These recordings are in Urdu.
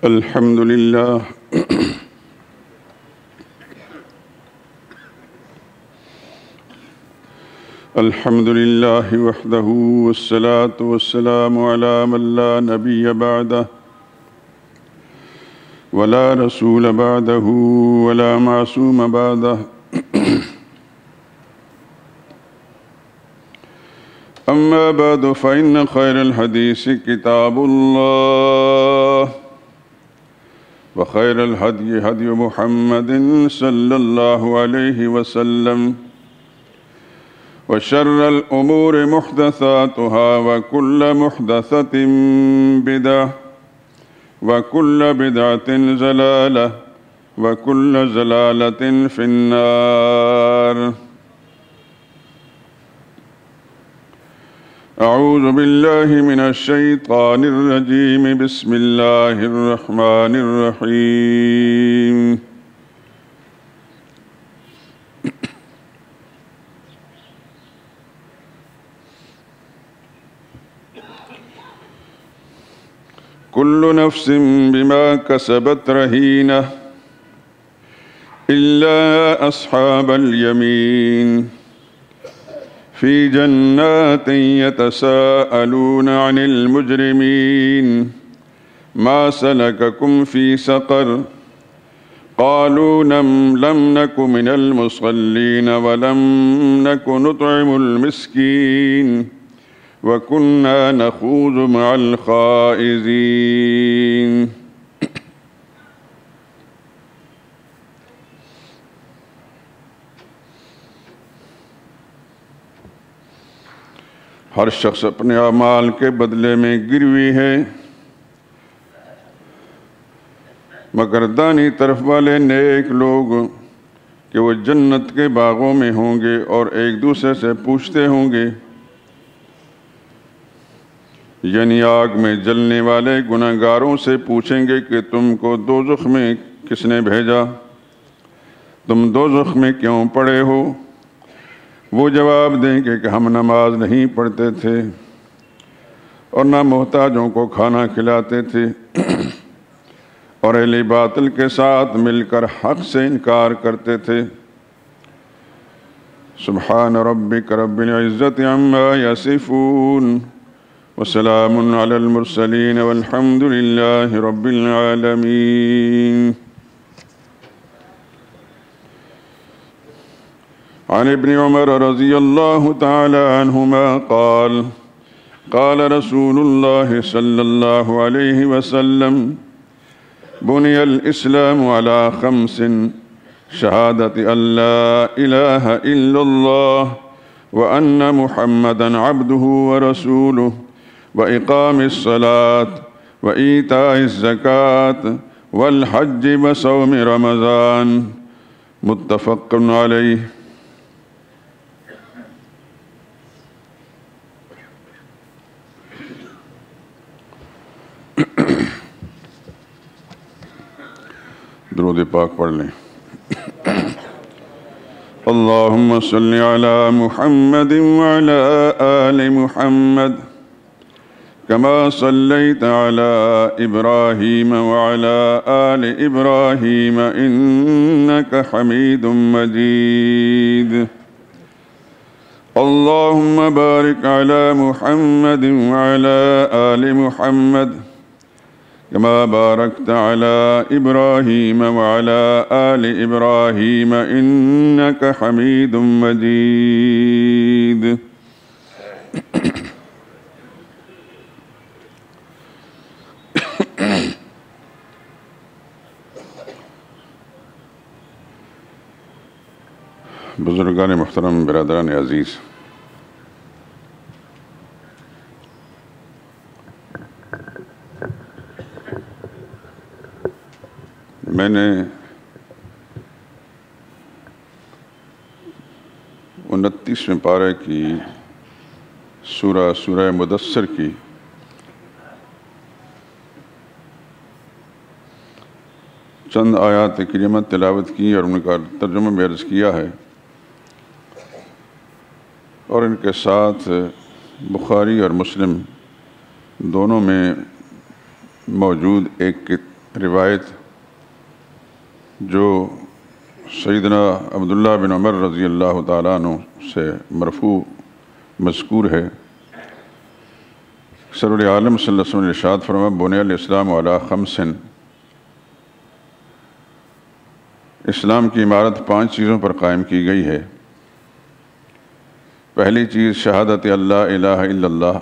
الحمد لله الحمد لله وحده والصلاة والسلام على من لا نبي بعده ولا رسول بعده ولا معصوم بعده أما بعد فإن خير الحديث كتاب الله وخير الهدي هدي محمد صلى الله عليه وسلم وشر الأمور محدثاتها وكل محدثة بدعة وكل بدعة ضلالة وكل ضلالة في النار. أعوذ بالله من الشيطان الرجيم. بسم الله الرحمن الرحيم. كل نفس بما كسبت رهينة إلا أصحاب اليمين في جنات يتساءلون عن المجرمين ما سلككم في سقر قالوا لم نك من المصلين ولم نك نطعم المسكين وكنا نخوض مع الخائضين. ہر شخص اپنے اعمال کے بدلے میں گروی ہے، مگر دانی طرف والے نیک لوگ کہ وہ جنت کے باغوں میں ہوں گے اور ایک دوسرے سے پوچھتے ہوں گے، یعنی آگ میں جلنے والے گنہگاروں سے پوچھیں گے کہ تم کو دوزخ میں کس نے بھیجا، تم دوزخ میں کیوں پڑے ہو؟ وہ جواب دیں گے کہ ہم نماز نہیں پڑھتے تھے اور نہ محتاجوں کو کھانا کھلاتے تھے اور اہل باطل کے ساتھ مل کر حق سے انکار کرتے تھے. سبحان ربک رب العزت عما یصفون وسلام علی المرسلین والحمد للہ رب العالمین. عن ابن عمر رضی اللہ تعالی عنہما قال قال رسول اللہ صلی اللہ علیہ وسلم بني الإسلام على 5: شهادة أن لا إله إلا الله وأن محمدًا عبده ورسوله وإقام الصلاة وإيتاء الزكاة والحج وصوم رمضان. متفق عليه. درود پاک پڑھ لیں. اللہم صلی علی محمد وعلی آل محمد کما صلیت علی ابراہیم وعلی آل ابراہیم انک حمید مجید. اللہم بارک علی محمد وعلی آل محمد كما باركت على إبراهيم وعلى آل إبراهيم إنك حميد مجيد. بزرگان محترم، برادران عزیز، میں نے 29ویں پارے کی سورہ مدثر کی چند آیات کریمہ تلاوت کی اور ان کا ترجمہ بھی عرض کیا ہے، اور ان کے ساتھ بخاری اور مسلم دونوں میں موجود ایک روایت جو سیدنا عبداللہ بن عمر رضی اللہ تعالیٰ عنہ سے مرفوع مذکور ہے، سرور عالم صلی اللہ علیہ وسلم نے ارشاد فرمایا بنی الاسلام علی خمس، اسلام کی عمارت 5 چیزوں پر قائم کی گئی ہے۔ پہلی چیز شہادت اللہ الہ الا اللہ،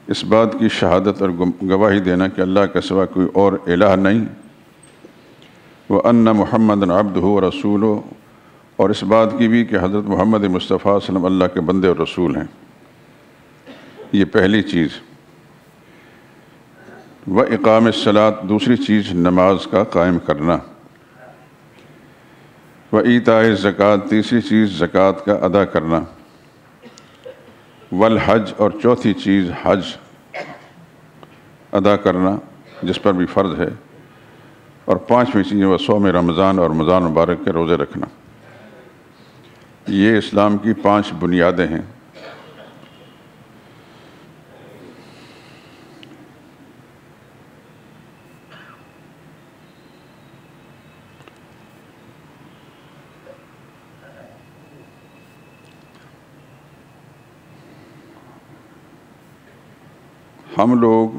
اس بات کی شہادت اور گواہی دینا کہ اللہ کے سوا کوئی اور الہ نہیں، وَأَنَّ مُحَمَّدًا عَبْدُهُ وَرَسُولُهُ، اور اس بات کی بھی کہ حضرت محمد مصطفیٰ صلی اللہ علیہ وسلم اللہ کے بندے اور رسول ہیں۔ یہ پہلی چیز۔ وَإِقَامِ الصَّلَاةِ، دوسری چیز نماز کا قائم کرنا۔ وَإِيتَاءِ الزَّكَاةِ، تیسری چیز زکوٰۃ کا ادا کرنا۔ والحج، اور چوتھی چیز حج ادا کرنا جس پر بھی فرض ہے، اور 5ویں چیز وہ صوم رمضان اور رمضان مبارک کے روزے رکھنا۔ یہ اسلام کی 5 بنیادیں ہیں۔ ہم لوگ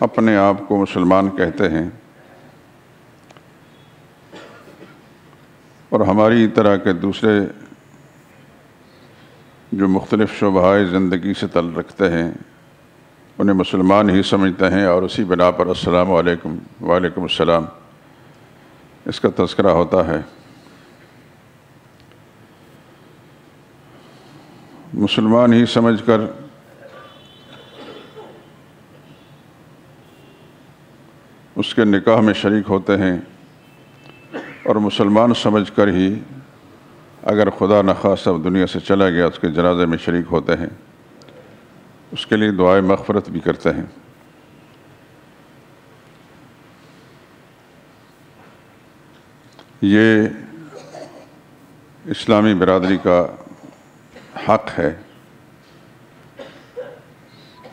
اپنے آپ کو مسلمان کہتے ہیں، اور ہماری طرح کے دوسرے جو مختلف شعبۂ زندگی سے تعلق رکھتے ہیں انہیں مسلمان ہی سمجھتے ہیں، اور اسی بنا پر السلام علیکم وعلیکم السلام اس کا تذکرہ ہوتا ہے۔ مسلمان ہی سمجھ کر اس کے نکاح میں شریک ہوتے ہیں، اور مسلمان سمجھ کر ہی اگر خدا نخواستہ دنیا سے چلا گیا اس کے جنازے میں شریک ہوتے ہیں، اس کے لیے دعائے مغفرت بھی کرتے ہیں۔ یہ اسلامی برادری کا حق ہے،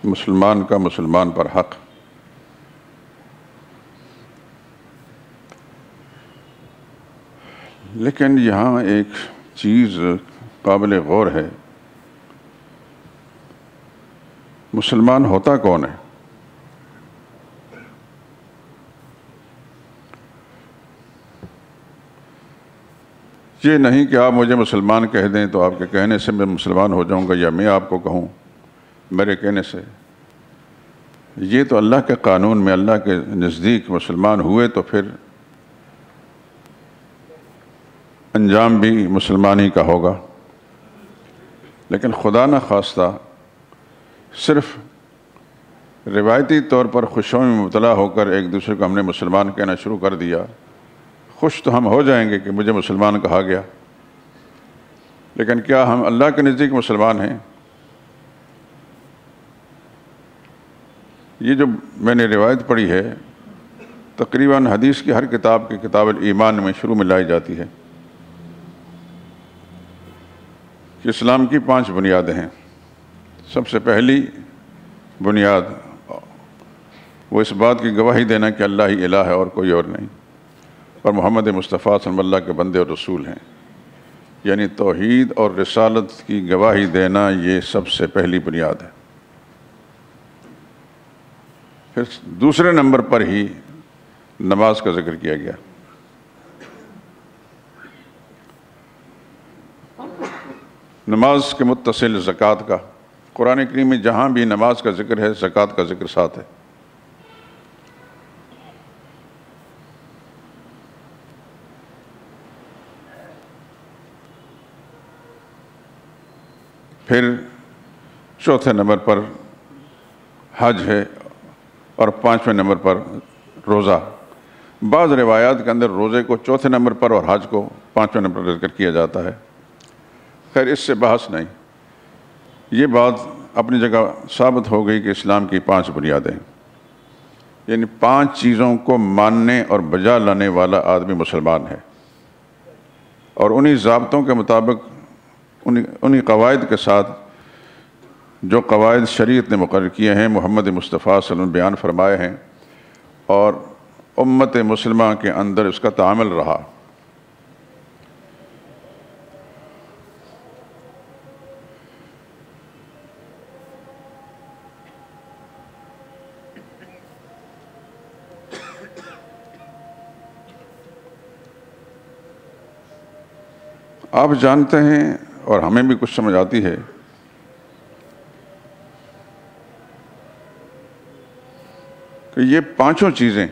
مسلمان کا مسلمان پر حق۔ لیکن یہاں ایک چیز قابل غور ہے، مسلمان ہوتا کون ہے؟ یہ نہیں کہ آپ مجھے مسلمان کہہ دیں تو آپ کے کہنے سے میں مسلمان ہو جاؤں گا، یا میں آپ کو کہوں میرے کہنے سے۔ یہ تو اللہ کے قانون میں اللہ کے نزدیک مسلمان ہوئے تو پھر انجام بھی مسلمان ہی کا ہوگا۔ لیکن خدا نہ خواستہ صرف روایتی طور پر خوشیوں میں مبتلا ہو کر ایک دوسرے کو ہم نے مسلمان کہنا شروع کر دیا، خوش تو ہم ہو جائیں گے کہ مجھے مسلمان کہا گیا، لیکن کیا ہم اللہ کے نزدیک مسلمان ہیں؟ یہ جو میں نے روایت پڑھی ہے تقریباً حدیث کی ہر کتاب کتاب الایمان میں شروع میں لائی جاتی ہے کہ اسلام کی 5 بنیادیں ہیں۔ سب سے پہلی بنیاد وہ اس بات کی گواہی دینا کہ اللہ ہی الہ ہے اور کوئی اور نہیں، اور محمد مصطفیٰ صلی اللہ علیہ وسلم اللہ کے بندے اور رسول ہیں، یعنی توحید اور رسالت کی گواہی دینا، یہ سب سے پہلی بنیاد ہے۔ پھر دوسرے نمبر پر ہی نماز کا ذکر کیا گیا۔ نماز کے متصل زکوٰۃ کا، قرآن کریم میں جہاں بھی نماز کا ذکر ہے زکوٰۃ کا ذکر ساتھ ہے۔ پھر چوتھے نمبر پر حج ہے، اور 5ویں نمبر پر روزہ۔ بعض روایات کے اندر روزے کو چوتھے نمبر پر اور حج کو 5ویں نمبر پر ذکر کیا جاتا ہے۔ خیر اس سے بحث نہیں، یہ بات اپنی جگہ ثابت ہو گئی کہ اسلام کی 5 بنیادیں، یعنی 5 چیزوں کو ماننے اور بجا لانے والا آدمی مسلمان ہے، اور انہی ضابطوں کے مطابق انہی قواعد کے ساتھ جو قواعد شریعت نے مقرر کیے ہیں، محمد مصطفیٰ صلی اللہ علیہ وسلم بیان فرمائے ہیں، اور امت مسلمہ کے اندر اس کا تعامل رہا۔ آپ جانتے ہیں اور ہمیں بھی کچھ سمجھ آتی ہے کہ یہ پانچوں چیزیں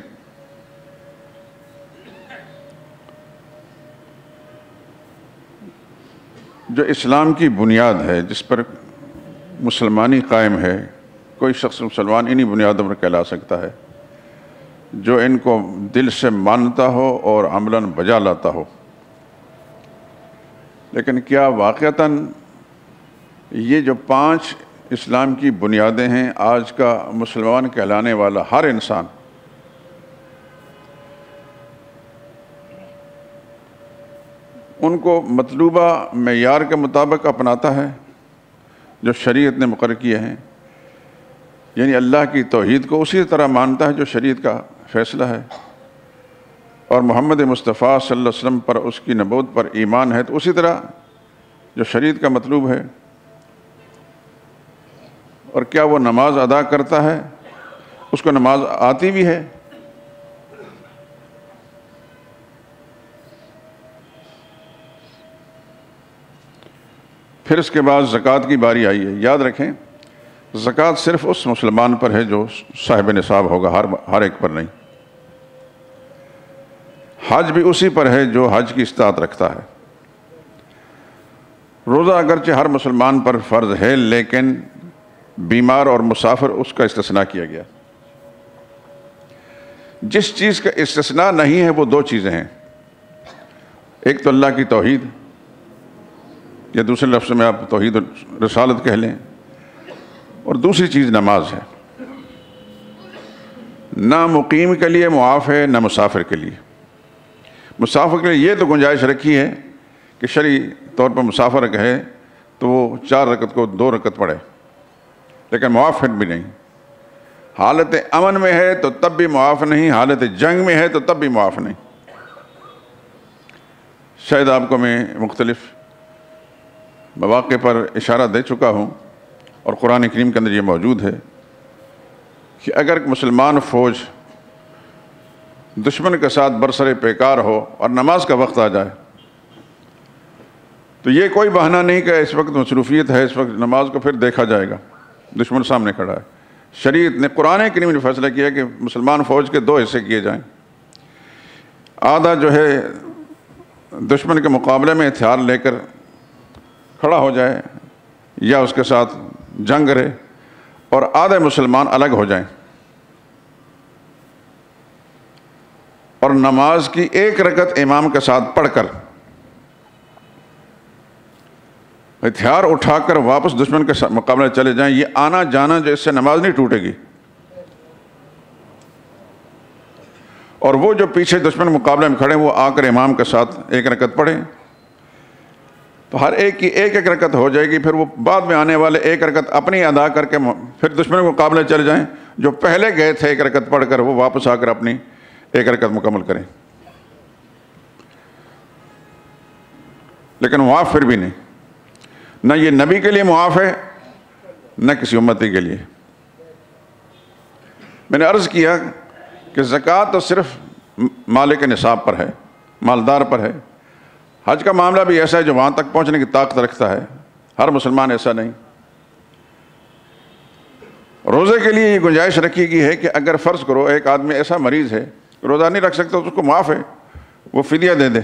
جو اسلام کی بنیاد ہے، جس پر مسلمانی قائم ہے، کوئی شخص مسلمان انہی بنیادوں پر کہلا سکتا ہے جو ان کو دل سے مانتا ہو اور عملاً بجا لاتا ہو۔ لیکن کیا واقعتاً یہ جو 5 اسلام کی بنیادیں ہیں، آج کا مسلمان کہلانے والا ہر انسان ان کو مطلوبہ معیار کے مطابق اپناتا ہے جو شریعت نے مقرر کیے ہیں؟ یعنی اللہ کی توحید کو اسی طرح مانتا ہے جو شریعت کا فیصلہ ہے، اور محمد مصطفیٰ صلی اللہ علیہ وسلم پر، اس کی نبوت پر ایمان ہے تو اسی طرح جو شریعت کا مطلوب ہے؟ اور کیا وہ نماز ادا کرتا ہے؟ اس کو نماز آتی بھی ہے؟ پھر اس کے بعد زکوٰۃ کی باری آئی ہے۔ یاد رکھیں، زکوٰۃ صرف اس مسلمان پر ہے جو صاحب نصاب ہوگا، ہر ایک پر نہیں۔ حج بھی اسی پر ہے جو حج کی استطاعت رکھتا ہے۔ روزہ اگرچہ ہر مسلمان پر فرض ہے، لیکن بیمار اور مسافر اس کا استثناء کیا گیا۔ جس چیز کا استثناء نہیں ہے وہ 2 چیزیں ہیں، ایک تو اللہ کی توحید، یا دوسرے لفظ میں آپ توحید رسالت کہہ لیں، اور دوسری چیز نماز ہے۔ نہ مقیم کے لیے معاف ہے، نہ مسافر کے لیے۔ مسافر کے لیے یہ تو گنجائش رکھی ہے کہ شرعی طور پر مسافر کہے تو وہ 4 رکعت کو 2 رکعت پڑھے، لیکن معاف بھی نہیں۔ حالت امن میں ہے تو تب بھی معاف نہیں، حالت جنگ میں ہے تو تب بھی معاف نہیں۔ شاید آپ کو میں مختلف مواقع پر اشارہ دے چکا ہوں، اور قرآن کریم کے اندر یہ موجود ہے کہ اگر مسلمان فوج دشمن کے ساتھ برسر پیکار ہو اور نماز کا وقت آ جائے تو یہ کوئی بہانہ نہیں کہ اس وقت مصروفیت ہے، اس وقت نماز کو پھر دیکھا جائے گا، دشمن سامنے کھڑا ہے۔ شریعت نے، قرآن کریم نے فیصلہ کیا کہ مسلمان فوج کے 2 حصے کیے جائیں، آدھا جو ہے دشمن کے مقابلے میں ہتھیار لے کر کھڑا ہو جائے یا اس کے ساتھ جنگ کرے، اور آدھے مسلمان الگ ہو جائیں، اور نماز کی 1 رکعت امام کے ساتھ پڑھ کر ہتھیار اٹھا کر واپس دشمن کے مقابلے چلے جائیں۔ یہ آنا جانا جو اس سے نماز نہیں ٹوٹے گی، اور وہ جو پیچھے دشمن مقابلے میں کھڑے ہیں وہ آ کر امام کے ساتھ 1 رکعت پڑھیں تو ہر ایک کی 1 رکعت ہو جائے گی۔ پھر وہ بعد میں آنے والے 1 رکعت اپنی ادا کر کے پھر دشمن کے مقابلے چلے جائیں، جو پہلے گئے تھے 1 رکعت پڑھ کر وہ واپس آ کر اپنی 1 رکعت مکمل کریں، لیکن معاف پھر بھی نہیں۔ نہ یہ نبی کے لیے معاف ہے، نہ کسی امتی کے لیے۔ میں نے عرض کیا کہ زکوٰۃ تو صرف مالک نصاب پر ہے، مالدار پر ہے۔ حج کا معاملہ بھی ایسا ہے جو وہاں تک پہنچنے کی طاقت رکھتا ہے، ہر مسلمان ایسا نہیں۔ روزے کے لیے یہ گنجائش رکھی گئی ہے کہ اگر فرض کرو ایک آدمی ایسا مریض ہے روزہ نہیں رکھ سکتا تو اس کو معاف ہے، وہ فدیہ دے دے۔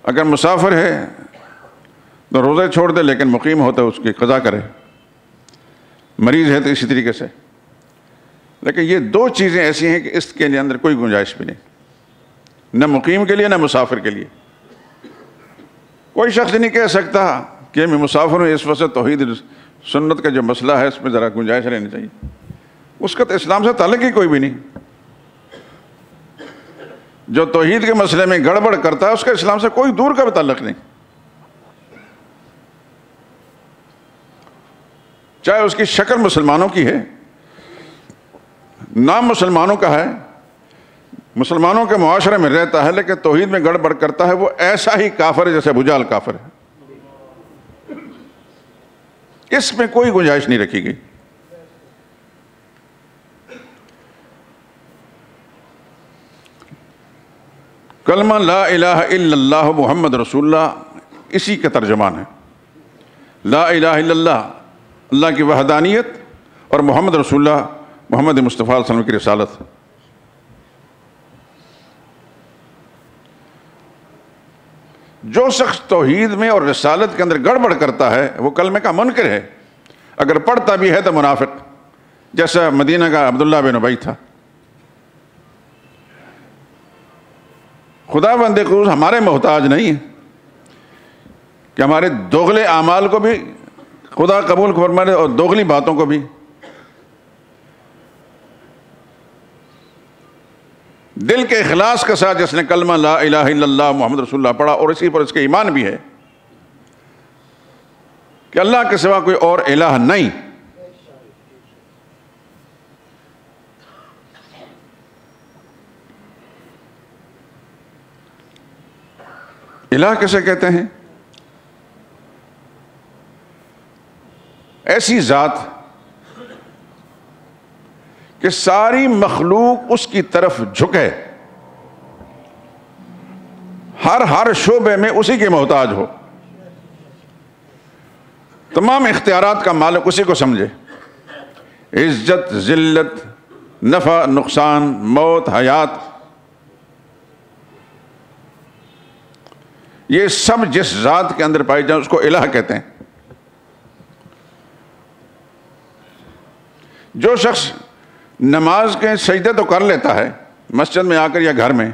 اگر مسافر ہے تو روزے چھوڑ دے، لیکن مقیم ہوتا ہے اس کی قضا کرے، مریض ہے تو اسی طریقے سے۔ لیکن یہ 2 چیزیں ایسی ہیں کہ اس کے لیے اندر کوئی گنجائش بھی نہیں، نہ مقیم کے لیے نہ مسافر کے لیے۔ کوئی شخص نہیں کہہ سکتا کہ میں مسافر ہوں، اس وجہ سے توحید سنت کا جو مسئلہ ہے اس میں ذرا گنجائش رہنی چاہیے۔ اس کا تو اسلام سے تعلق ہی کوئی بھی نہیں۔ جو توحید کے مسئلے میں گڑبڑ کرتا ہے اس کا اسلام سے کوئی دور کا بھی تعلق نہیں، چاہے اس کی شکل مسلمانوں کی ہے، نام مسلمانوں کا ہے، مسلمانوں کے معاشرے میں رہتا ہے، لیکن توحید میں گڑبڑ کرتا ہے، وہ ایسا ہی کافر ہے جیسے ابو جہل کافر ہے۔ اس میں کوئی گنجائش نہیں رکھی گئی۔ کلمہ لا الہ الا اللہ محمد رسول اللہ اسی کا ترجمان ہے۔ لا الہ الا اللہ، اللہ کی وحدانیت، اور محمد رسول اللہ، محمد مصطفیٰ صلی اللہ علیہ وسلم کی رسالت۔ جو شخص توحید میں اور رسالت کے اندر گڑبڑ کرتا ہے وہ کلمے کا منکر ہے، اگر پڑھتا بھی ہے تو منافق، جیسا مدینہ کا عبداللہ بن ابی تھا۔ خدا بند قدوس ہمارے محتاج نہیں ہے کہ ہمارے دوغلے اعمال کو بھی خدا قبول فرمائے اور دوغلی باتوں کو بھی۔ دل کے اخلاص کے ساتھ جس نے کلمہ لا الہ الا اللہ محمد رسول اللہ پڑھا اور اسی پر اس کے ایمان بھی ہے کہ اللہ کے سوا کوئی اور الہ نہیں، الہ کیسے کہتے ہیں؟ ایسی ذات کہ ساری مخلوق اس کی طرف جھکے، ہر شعبے میں اسی کے محتاج ہو، تمام اختیارات کا مالک اسی کو سمجھے، عزت، ذلت، نفع، نقصان، موت، حیات، یہ سب جس ذات کے اندر پائی جائیں اس کو الہ کہتے ہیں۔ جو شخص نماز کے سجدے تو کر لیتا ہے مسجد میں آ کر یا گھر میں،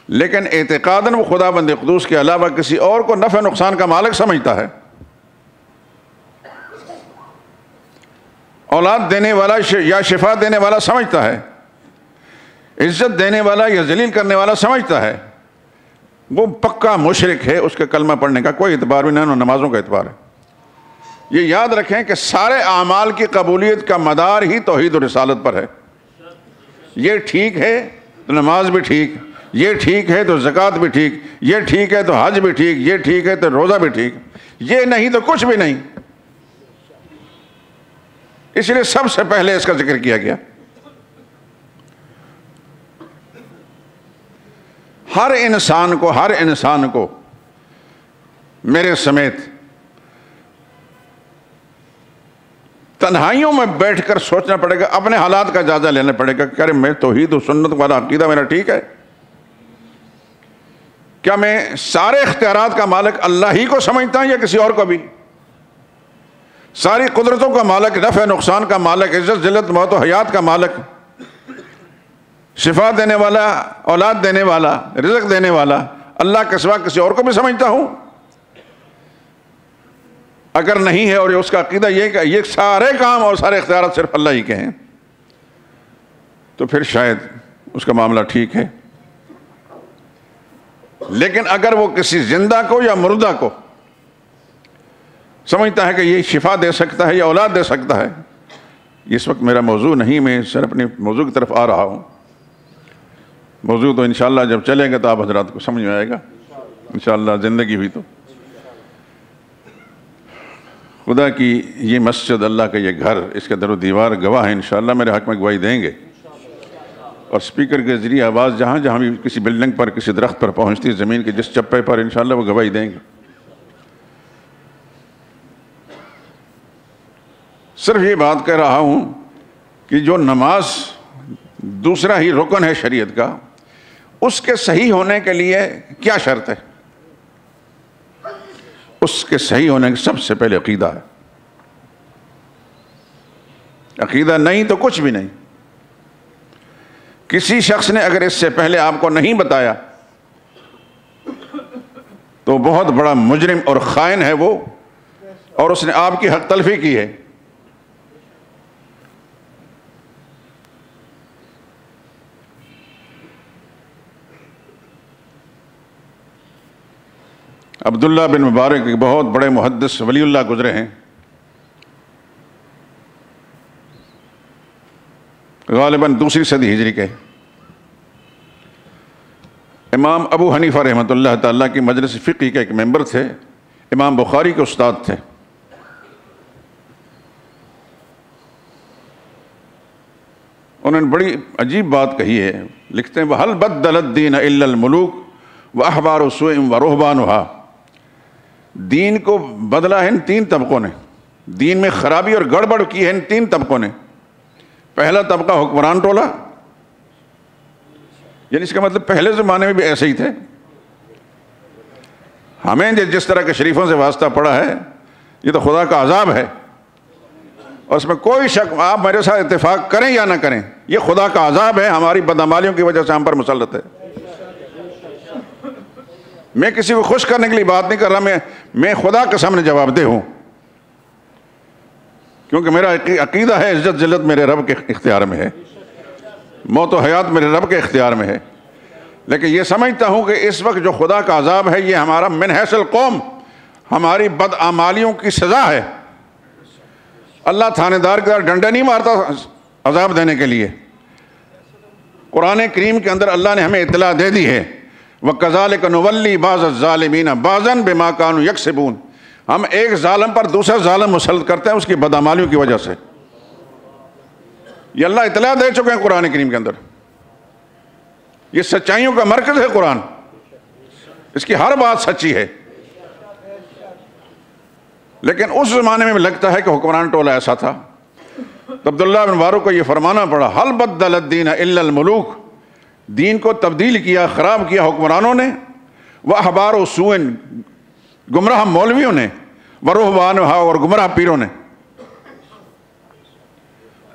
لیکن اعتقاداً وہ خدا بند قدوس کے علاوہ کسی اور کو نفع نقصان کا مالک سمجھتا ہے، اولاد دینے والا یا شفا دینے والا سمجھتا ہے، عزت دینے والا یا ذلیل کرنے والا سمجھتا ہے، وہ پکا مشرک ہے، اس کے کلمہ پڑھنے کا کوئی اعتبار بھی نہیں، نمازوں کا اعتبار ہے۔ یہ یاد رکھیں کہ سارے اعمال کی قبولیت کا مدار ہی توحید و رسالت پر ہے۔ یہ ٹھیک ہے تو نماز بھی ٹھیک، یہ ٹھیک ہے تو زکوٰۃ بھی ٹھیک، یہ ٹھیک ہے تو حج بھی ٹھیک، یہ ٹھیک ہے تو روزہ بھی ٹھیک، یہ نہیں تو کچھ بھی نہیں۔ اس لیے سب سے پہلے اس کا ذکر کیا گیا۔ ہر انسان کو میرے سمیت تنہائیوں میں بیٹھ کر سوچنا پڑے گا، اپنے حالات کا جائزہ لینا پڑے گا کہ میں توحید و سنت والا عقیدہ میرا ٹھیک ہے؟ کیا میں سارے اختیارات کا مالک اللہ ہی کو سمجھتا ہوں یا کسی اور کو بھی؟ ساری قدرتوں کا مالک، نفع نقصان کا مالک، عزت ذلت موت و حیات کا مالک، شفا دینے والا، اولاد دینے والا، رزق دینے والا اللہ کے سوا کسی اور کو بھی سمجھتا ہوں؟ اگر نہیں ہے اور اس کا عقیدہ یہ کہ یہ سارے کام اور سارے اختیارات صرف اللہ ہی کے ہیں، تو پھر شاید اس کا معاملہ ٹھیک ہے۔ لیکن اگر وہ کسی زندہ کو یا مردہ کو سمجھتا ہے کہ یہ شفا دے سکتا ہے یا اولاد دے سکتا ہے، اس وقت میرا موضوع نہیں، میں صرف اپنی موضوع کی طرف آ رہا ہوں۔ موضوع تو انشاءاللہ جب چلے گا تو آپ حضرات کو سمجھ میں آئے گا انشاءاللہ، زندگی ہوئی تو۔ خدا کی یہ مسجد، اللہ کا یہ گھر، اس کے در و دیوار گواہ ہیں، انشاءاللہ میرے حق میں گواہی دیں گے، اور سپیکر کے ذریعے آواز جہاں جہاں بھی کسی بلڈنگ پر، کسی درخت پر پہنچتی، زمین کے جس چپے پر، انشاءاللہ وہ گواہی دیں گے۔ صرف یہ بات کہہ رہا ہوں کہ جو نماز دوسرا ہی رکن ہے شریعت کا، اس کے صحیح ہونے کے لیے کیا شرط ہے؟ اس کے صحیح ہونے کے سب سے پہلے عقیدہ ہے۔ عقیدہ نہیں تو کچھ بھی نہیں۔ کسی شخص نے اگر اس سے پہلے آپ کو نہیں بتایا تو بہت بڑا مجرم اور خائن ہے وہ، اور اس نے آپ کی حق تلفی کی ہے۔ عبداللہ بن مبارک ایک بہت بڑے محدث ولی اللہ گزرے ہیں، غالباً 2 صدی ہجری کے۔ امام ابو حنیفہ رحمۃ اللہ تعالیٰ کی مجلس فقہ کے ایک ممبر تھے، امام بخاری کے استاد تھے۔ انہوں نے بڑی عجیب بات کہی ہے، لکھتے ہیں وَهَلْ بَدَّلَ الدِّينَ إِلَّا الْمُلُوكُ وَأَحْبَارُ سُوءٍ وَرُهْبَانُهَا۔ دین کو بدلا ہے ان 3 طبقوں نے، دین میں خرابی اور گڑبڑ کی ہے ان 3 طبقوں نے۔ پہلا طبقہ حکمران ٹولہ، یعنی اس کا مطلب پہلے زمانے میں بھی ایسے ہی تھے۔ ہمیں جس طرح کے شریفوں سے واسطہ پڑا ہے یہ تو خدا کا عذاب ہے، اور اس میں کوئی شک، آپ میرے ساتھ اتفاق کریں یا نہ کریں، یہ خدا کا عذاب ہے، ہماری بدعمالیوں کی وجہ سے ہم پر مسلط ہے۔ میں کسی کو خوش کرنے کے لیے بات نہیں کر رہا، میں خدا کے سامنے جواب دہ ہوں، کیونکہ میرا عقیدہ ہے عزت ذلت میرے رب کے اختیار میں ہے، موت و حیات میرے رب کے اختیار میں ہے۔ لیکن یہ سمجھتا ہوں کہ اس وقت جو خدا کا عذاب ہے یہ ہمارا من حیث القوم، ہماری بدعمالیوں کی سزا ہے۔ اللہ تھانے دار کے ڈنڈے نہیں مارتا عذاب دینے کے لیے۔ قرآن کریم کے اندر اللہ نے ہمیں اطلاع دے دی ہے وَكَذَلِكَ نُوَلِّي بَعْضَ الظَّالِمِينَ بَعْضًا بِمَا كَانُوا يَكْسِبُونَ۔ ہم ایک ظالم پر دوسرا ظالم مسلط کرتے ہیں اس کی بدعمالیوں کی وجہ سے۔ یہ اللہ اطلاع دے چکے ہیں قرآن کریم کے اندر، یہ سچائیوں کا مرکز ہے قرآن، اس کی ہر بات سچی ہے۔ لیکن اس زمانے میں لگتا ہے کہ حکمران ٹولہ ایسا تھا، تو عبداللہ بن مبارک کو یہ فرمانا پڑا هَلْ بَدَّلَ الدِّينَ إِلَّا الْمُلُوكُ۔ دین کو تبدیل کیا، خراب کیا حکمرانوں نے، وَأَحْبَارُ سُوءٍ، گمراہ مولویوں نے، وَرُهْبَانُهَا، اور گمراہ پیروں نے۔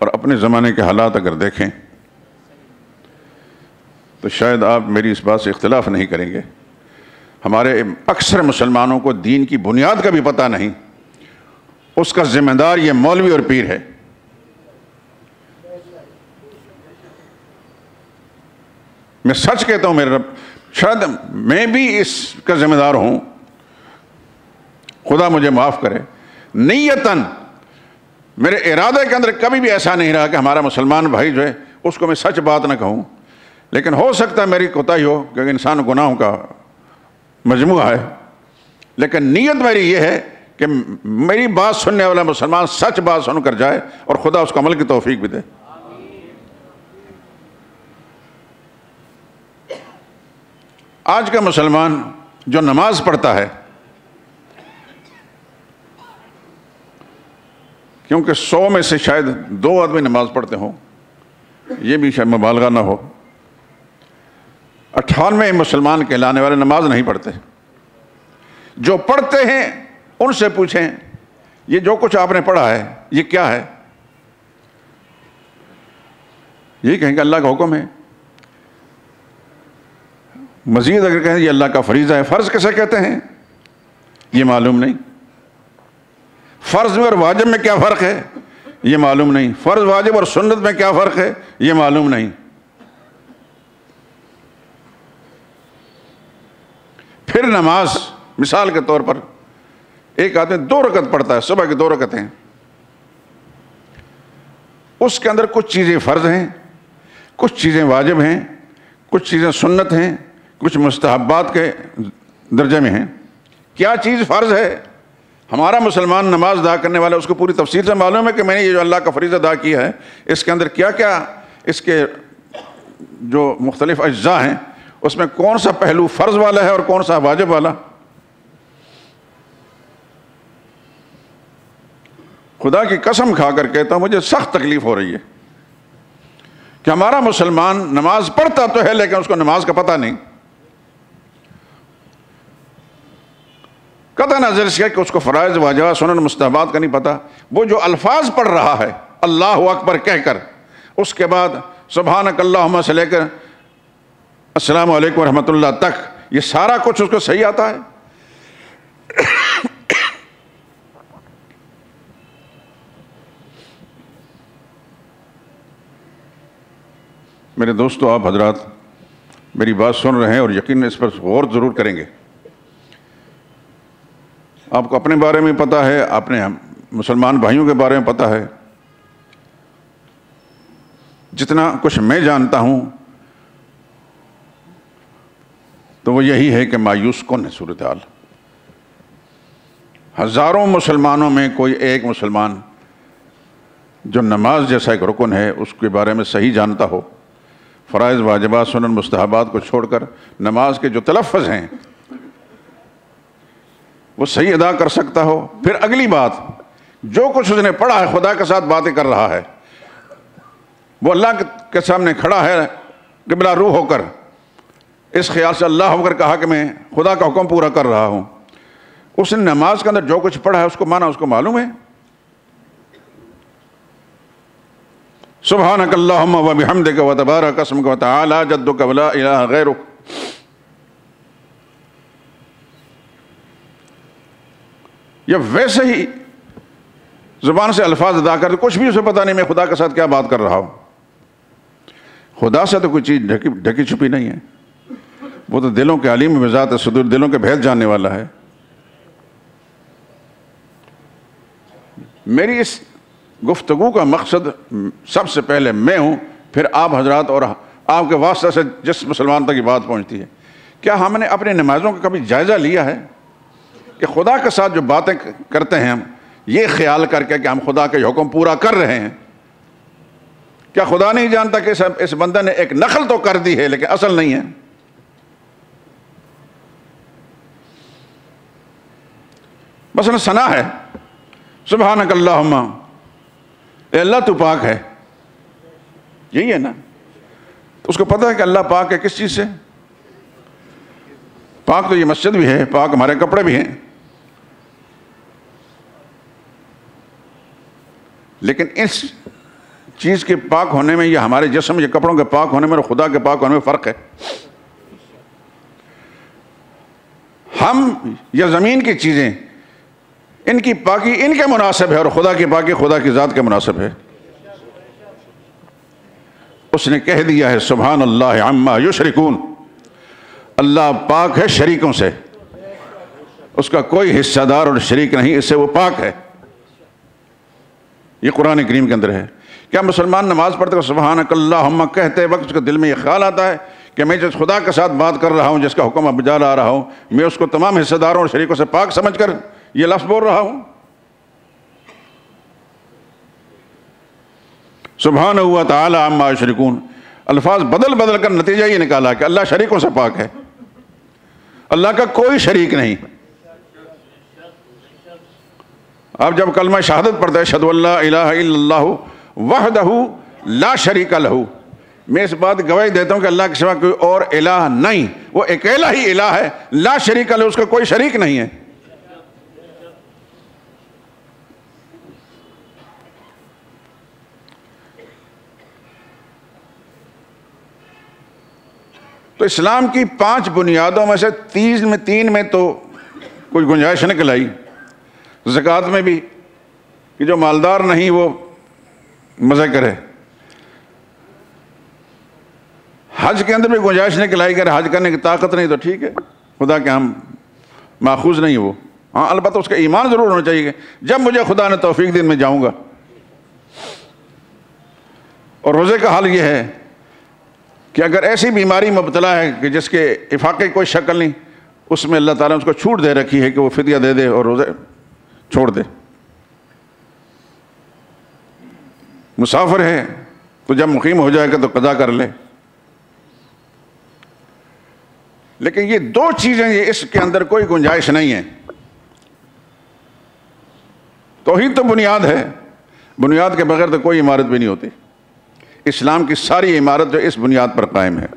اور اپنے زمانے کے حالات اگر دیکھیں تو شاید آپ میری اس بات سے اختلاف نہیں کریں گے، ہمارے اکثر مسلمانوں کو دین کی بنیاد کا بھی پتہ نہیں، اس کا ذمہ دار یہ مولوی اور پیر ہے۔ میں سچ کہتا ہوں میرے رب، شاید میں بھی اس کا ذمہ دار ہوں، خدا مجھے معاف کرے۔ نیتاً میرے ارادے کے اندر کبھی بھی ایسا نہیں رہا کہ ہمارا مسلمان بھائی جو ہے اس کو میں سچ بات نہ کہوں، لیکن ہو سکتا ہے میری کوتاہی ہو، کیونکہ انسان گناہوں کا مجموعہ ہے۔ لیکن نیت میری یہ ہے کہ میری بات سننے والا مسلمان سچ بات سن کر جائے اور خدا اس کو عمل کی توفیق بھی دے۔ آج کا مسلمان جو نماز پڑھتا ہے، کیونکہ 100 میں سے شاید 2 آدمی نماز پڑھتے ہوں، یہ بھی شاید مبالغہ نہ ہو، 98 مسلمان کہلانے والے نماز نہیں پڑھتے۔ جو پڑھتے ہیں ان سے پوچھیں یہ جو کچھ آپ نے پڑھا ہے یہ کیا ہے؟ یہ کہیں گے اللہ کا حکم ہے۔ مزید اگر کہیں یہ اللہ کا فریضہ ہے، فرض کیسے کہتے ہیں یہ معلوم نہیں، فرض میں اور واجب میں کیا فرق ہے یہ معلوم نہیں، فرض واجب اور سنت میں کیا فرق ہے یہ معلوم نہیں۔ پھر نماز، مثال کے طور پر ایک آدمی 2 رکعت پڑھتا ہے، صبح کی 2 رکعتیں، اس کے اندر کچھ چیزیں فرض ہیں، کچھ چیزیں واجب ہیں، کچھ چیزیں سنت ہیں، کچھ مستحبات کے درجے میں ہیں۔ کیا چیز فرض ہے؟ ہمارا مسلمان نماز ادا کرنے والا اس کو پوری تفصیل سے معلوم ہے کہ میں نے یہ جو اللہ کا فریضہ ادا کیا ہے اس کے اندر کیا کیا، اس کے جو مختلف اجزاء ہیں اس میں کون سا پہلو فرض والا ہے اور کون سا واجب والا۔ خدا کی قسم کھا کر کہتا ہوں مجھے سخت تکلیف ہو رہی ہے کہ ہمارا مسلمان نماز پڑھتا تو ہے لیکن اس کو نماز کا پتہ نہیں۔ قطع نظر سے کہ اس کو فرائض واجبات سنن مستحبات کا نہیں پتہ، وہ جو الفاظ پڑھ رہا ہے اللہ اکبر کہہ کر، اس کے بعد سبحانک اللہم سے لے کر السلام علیکم ورحمۃ اللہ تک، یہ سارا کچھ اس کو صحیح آتا ہے؟ میرے دوستو، آپ حضرات میری بات سن رہے ہیں اور یقیناً اس پر غور ضرور کریں گے۔ آپ کو اپنے بارے میں پتہ ہے، اپنے مسلمان بھائیوں کے بارے میں پتہ ہے، جتنا کچھ میں جانتا ہوں تو وہ یہی ہے کہ مایوس کن ہے صورتحال۔ ہزاروں مسلمانوں میں کوئی ایک مسلمان جو نماز جیسا ایک رکن ہے اس کے بارے میں صحیح جانتا ہو، فرائض واجبات سنن مستحبات کو چھوڑ کر نماز کے جو تلفظ ہیں وہ صحیح ادا کر سکتا ہو، پھر اگلی بات جو کچھ اس نے پڑھا ہے خدا کے ساتھ باتیں کر رہا ہے، وہ اللہ کے سامنے کھڑا ہے قبلہ روح ہو کر، اس خیال سے اللہ ہو کر کہا کہ میں خدا کا حکم پورا کر رہا ہوں، اس نے نماز کے اندر جو کچھ پڑھا ہے اس کو مانا، اس کو معلوم ہے۔ سبحانک اللہم و بحمدک و تبارک اسمک و تعالی جدک و لا الہ غیرک۔ یا ویسے ہی زبان سے الفاظ ادا کر، کچھ بھی اسے پتہ نہیں میں خدا کے ساتھ کیا بات کر رہا ہوں۔ خدا سے تو کوئی چیز ڈھکی چھپی نہیں ہے، وہ تو دلوں کے علیم بذات صدور، دلوں کے بھید جاننے والا ہے۔ میری اس گفتگو کا مقصد سب سے پہلے میں ہوں، پھر آپ حضرات اور آپ کے واسطہ سے جس مسلمان تک یہ بات پہنچتی ہے۔ کیا ہم نے اپنی نمازوں کا کبھی جائزہ لیا ہے کہ خدا کے ساتھ جو باتیں کرتے ہیں ہم یہ خیال کر کے کہ ہم خدا کے حکم پورا کر رہے ہیں؟ کیا خدا نہیں جانتا کہ اس بندے نے ایک نقل تو کر دی ہے لیکن اصل نہیں ہے؟ مثلا ثنا ہے، سبحانک اللہم، اے اللہ تو پاک ہے، یہی ہے نا؟ تو اس کو پتہ ہے کہ اللہ پاک ہے کس چیز سے؟ پاک تو یہ مسجد بھی ہے، پاک ہمارے کپڑے بھی ہیں، لیکن اس چیز کے پاک ہونے میں یا ہمارے جسم یا کپڑوں کے پاک ہونے میں اور خدا کے پاک ہونے میں فرق ہے۔ ہم یا زمین کی چیزیں ان کی پاکی ان کے مناسب ہے اور خدا کی پاکی خدا کی ذات کے مناسب ہے۔ اس نے کہہ دیا ہے سبحان اللہ عما یشرکون، اللہ پاک ہے شریکوں سے، اس کا کوئی حصہ دار اور شریک نہیں، اس سے وہ پاک ہے۔ یہ قرآن کریم کے اندر ہے۔ کیا مسلمان نماز پڑھتے ہوئے سبحانک اللہم کہتے وقت اس کے دل میں یہ خیال آتا ہے کہ میں جس خدا کے ساتھ بات کر رہا ہوں، جس کا حکم اب بجا لا رہا ہوں، میں اس کو تمام حصہ داروں اور شریکوں سے پاک سمجھ کر یہ لفظ بول رہا ہوں؟ سبحانہ و تعالی عما یشرکون، الفاظ بدل بدل کر نتیجہ یہ نکالا کہ اللہ شریکوں سے پاک ہے، اللہ کا کوئی شریک نہیں۔ آپ جب کلمہ شہادت پڑھتے ہیں اشہد ان لا الہ الا اللہ وحدہ لا شریک لہ، میں اس بات گواہی دیتا ہوں کہ اللہ کے سوا کوئی اور الہ نہیں، وہ اکیلا ہی الہ ہے، لا شریک لہ، اس کا کوئی شریک نہیں ہے۔ تو اسلام کی 5 بنیادوں میں سے 3 میں تو کوئی گنجائش نکل آئی۔ زکوٰۃ میں بھی کہ جو مالدار نہیں وہ مزے کرے، حج کے اندر بھی گنجائش نکل آئی کہ حج کرنے کی طاقت نہیں تو ٹھیک ہے، خدا کے ہم ماخوذ نہیں وہ، ہاں البتہ اس کا ایمان ضرور ہونا چاہیے کہ جب مجھے خدا نے توفیق دی میں جاؤں گا۔ اور روزے کا حال یہ ہے کہ اگر ایسی بیماری مبتلا ہے کہ جس کے افاقے کوئی شکل نہیں، اس میں اللہ تعالیٰ نے اس کو چھوٹ دے رکھی ہے کہ وہ فدیہ دے دے اور روزے چھوڑ دے۔ مسافر ہے تو جب مقیم ہو جائے گا تو قضا کر لے۔ لیکن یہ 2 چیزیں یہ اس کے اندر کوئی گنجائش نہیں ہے۔ توحید تو بنیاد ہے، بنیاد کے بغیر تو کوئی عمارت بھی نہیں ہوتی۔ اسلام کی ساری عمارت جو اس بنیاد پر قائم ہے۔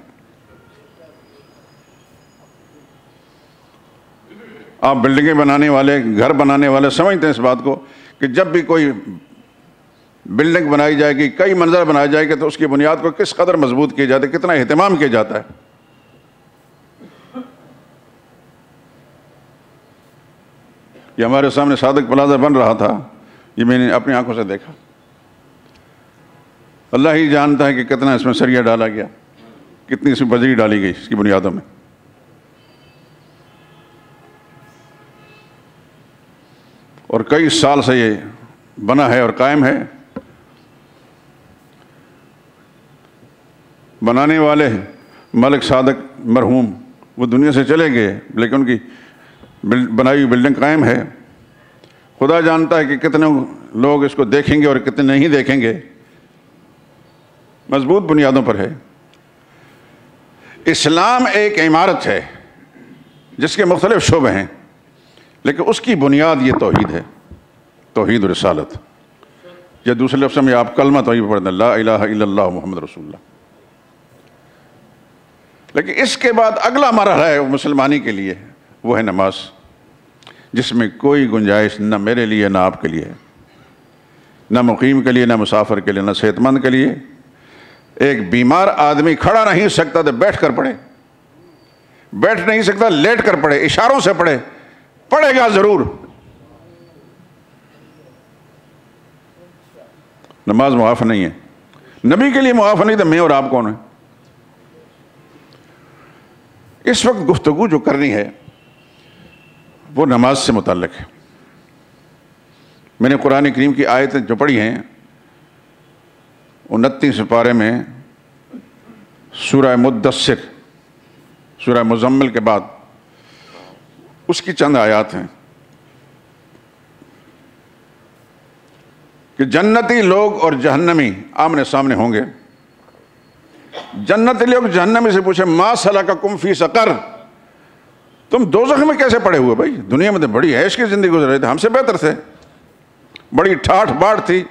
آپ بلڈنگیں بنانے والے، گھر بنانے والے سمجھتے ہیں اس بات کو کہ جب بھی کوئی بلڈنگ بنائی جائے گی، کئی منزل بنائی جائے گی تو اس کی بنیاد کو کس قدر مضبوط کیا جاتا ہے، کتنا اہتمام کیا جاتا ہے۔ یہ ہمارے سامنے صادق پلازہ بن رہا تھا، یہ میں نے اپنی آنکھوں سے دیکھا۔ اللہ ہی جانتا ہے کہ کتنا اس میں سریہ ڈالا گیا، کتنی اس میں بجری ڈالی گئی اس کی بنیادوں میں۔ اور کئی سال سے یہ بنا ہے اور قائم ہے. بنانے والے ملک صادق مرحوم وہ دنیا سے چلے گئے، لیکن ان کی بنائی ہوئی بلڈنگ قائم ہے. خدا جانتا ہے کہ کتنے لوگ اس کو دیکھیں گے اور کتنے نہیں دیکھیں گے. مضبوط بنیادوں پر ہے. اسلام ایک عمارت ہے جس کے مختلف شعبے ہیں، لیکن اس کی بنیاد یہ توحید ہے، توحید و رسالت. یا دوسرے لفظ میں آپ کلمہ توحید پڑھتے ہیں، لا الہ الا اللہ محمد رسول اللہ. لیکن اس کے بعد اگلا مرحلہ ہے وہ مسلمانی کے لیے، وہ ہے نماز، جس میں کوئی گنجائش نہ میرے لیے نہ آپ کے لیے، نہ مقیم کے لیے، نہ مسافر کے لیے، نہ صحت مند کے لیے. ایک بیمار آدمی کھڑا نہیں سکتا تو بیٹھ کر پڑھے، بیٹھ نہیں سکتا لیٹ کر پڑھے، اشاروں سے پڑھے، پڑھے گا ضرور. نماز معاف نہیں ہے، نبی کے لیے معاف نہیں تو میں اور آپ کون ہیں؟ اس وقت گفتگو جو کرنی ہے وہ نماز سے متعلق ہے. میں نے قرآن کریم کی آیتیں جو پڑھی ہیں 29 پارے میں سورہ مدثر، سورہ مزمل کے بعد اس کی چند آیات ہیں کہ جنتی لوگ اور جہنمی آمنے سامنے ہوں گے. جنتی لوگ جہنمی سے پوچھیں ما سلککم فی سقر، تم دوزخ میں کیسے پڑے ہوئے؟ بھائی دنیا میں تو بڑی عیش کی زندگی گزر رہے تھے، ہم سے بہتر تھے، بڑی ٹھاٹھ باٹھ تھی،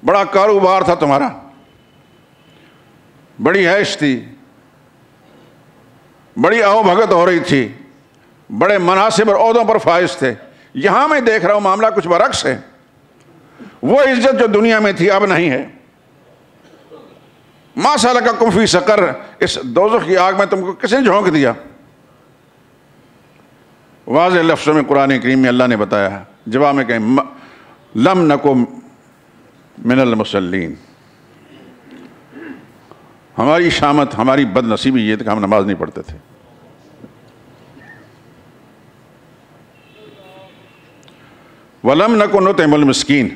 بڑا کاروبار تھا تمہارا، بڑی عیش تھی، بڑی آؤ بھگت ہو رہی تھی، بڑے مناصب اور عہدوں پر فائز تھے. یہاں میں دیکھ رہا ہوں معاملہ کچھ برعکس ہے. وہ عزت جو دنیا میں تھی اب نہیں ہے. ما سلککم فی سقر، اس دوزخ کی آگ میں تم کو کس نے جھونک دیا؟ واضح لفظوں میں قرآن کریم میں اللہ نے بتایا، جواب میں کہیں لم نکو من المصلین. ہماری شامت، ہماری بد نصیبی یہ تھی کہ ہم نماز نہیں پڑھتے تھے. وَلَمْ نَكُ نُطْعِمُ الْمِسْكِينَ،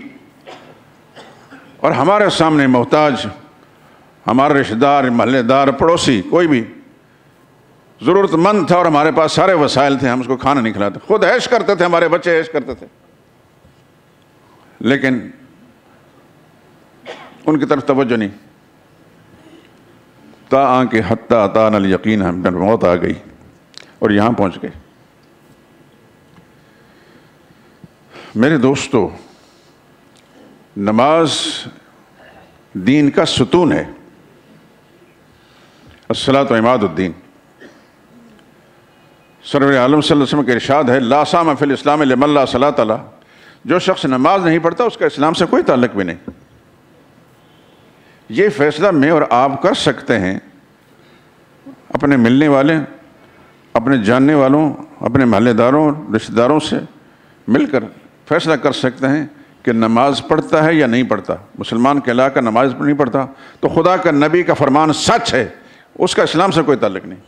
اور ہمارے سامنے محتاج، ہمارے رشتہ دار، محلے دار، پڑوسی، کوئی بھی ضرورت مند تھا اور ہمارے پاس سارے وسائل تھے، ہم اس کو کھانا نہیں کھلاتے. خود عیش کرتے تھے، ہمارے بچے عیش کرتے تھے، لیکن ان کی طرف توجہ نہیں. تا آنکہ حتیٰ اتانا الیقین، ہم پر موت آ گئی اور یہاں پہنچ گئے. میرے دوستو، نماز دین کا ستون ہے. الصلاۃ عماد الدین. سرور عالم صلی اللہ علیہ وسلم کے ارشاد ہے لا صام فی الاسلام لمن لا صلاۃ لہ، جو شخص نماز نہیں پڑھتا اس کا اسلام سے کوئی تعلق بھی نہیں. یہ فیصلہ میں اور آپ کر سکتے ہیں، اپنے ملنے والے، اپنے جاننے والوں، اپنے محلے داروں، رشتہ داروں سے مل کر فیصلہ کر سکتے ہیں کہ نماز پڑھتا ہے یا نہیں پڑھتا. مسلمان کہلا کر نماز نہیں پڑھتا تو خدا کا نبی کا فرمان سچ ہے، اس کا اسلام سے کوئی تعلق نہیں.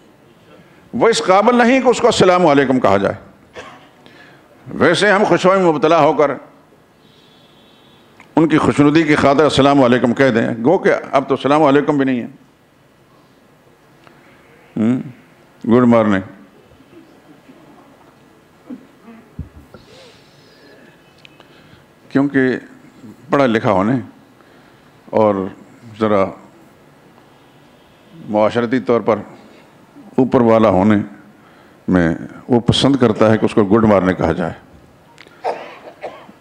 وہ اس قابل نہیں کہ اس کو السلام علیکم کہا جائے. ویسے ہم خوشی میں مبتلا ہو کر ان کی خوشنودی کی خاطر السلام علیکم کہہ دیں، گو کہ اب تو السلام علیکم بھی نہیں ہے. Good morning. کیونکہ پڑھا لکھا ہونے اور ذرا معاشرتی طور پر اوپر والا ہونے میں وہ پسند کرتا ہے کہ اس کو گڈ مارننگ کہا جائے.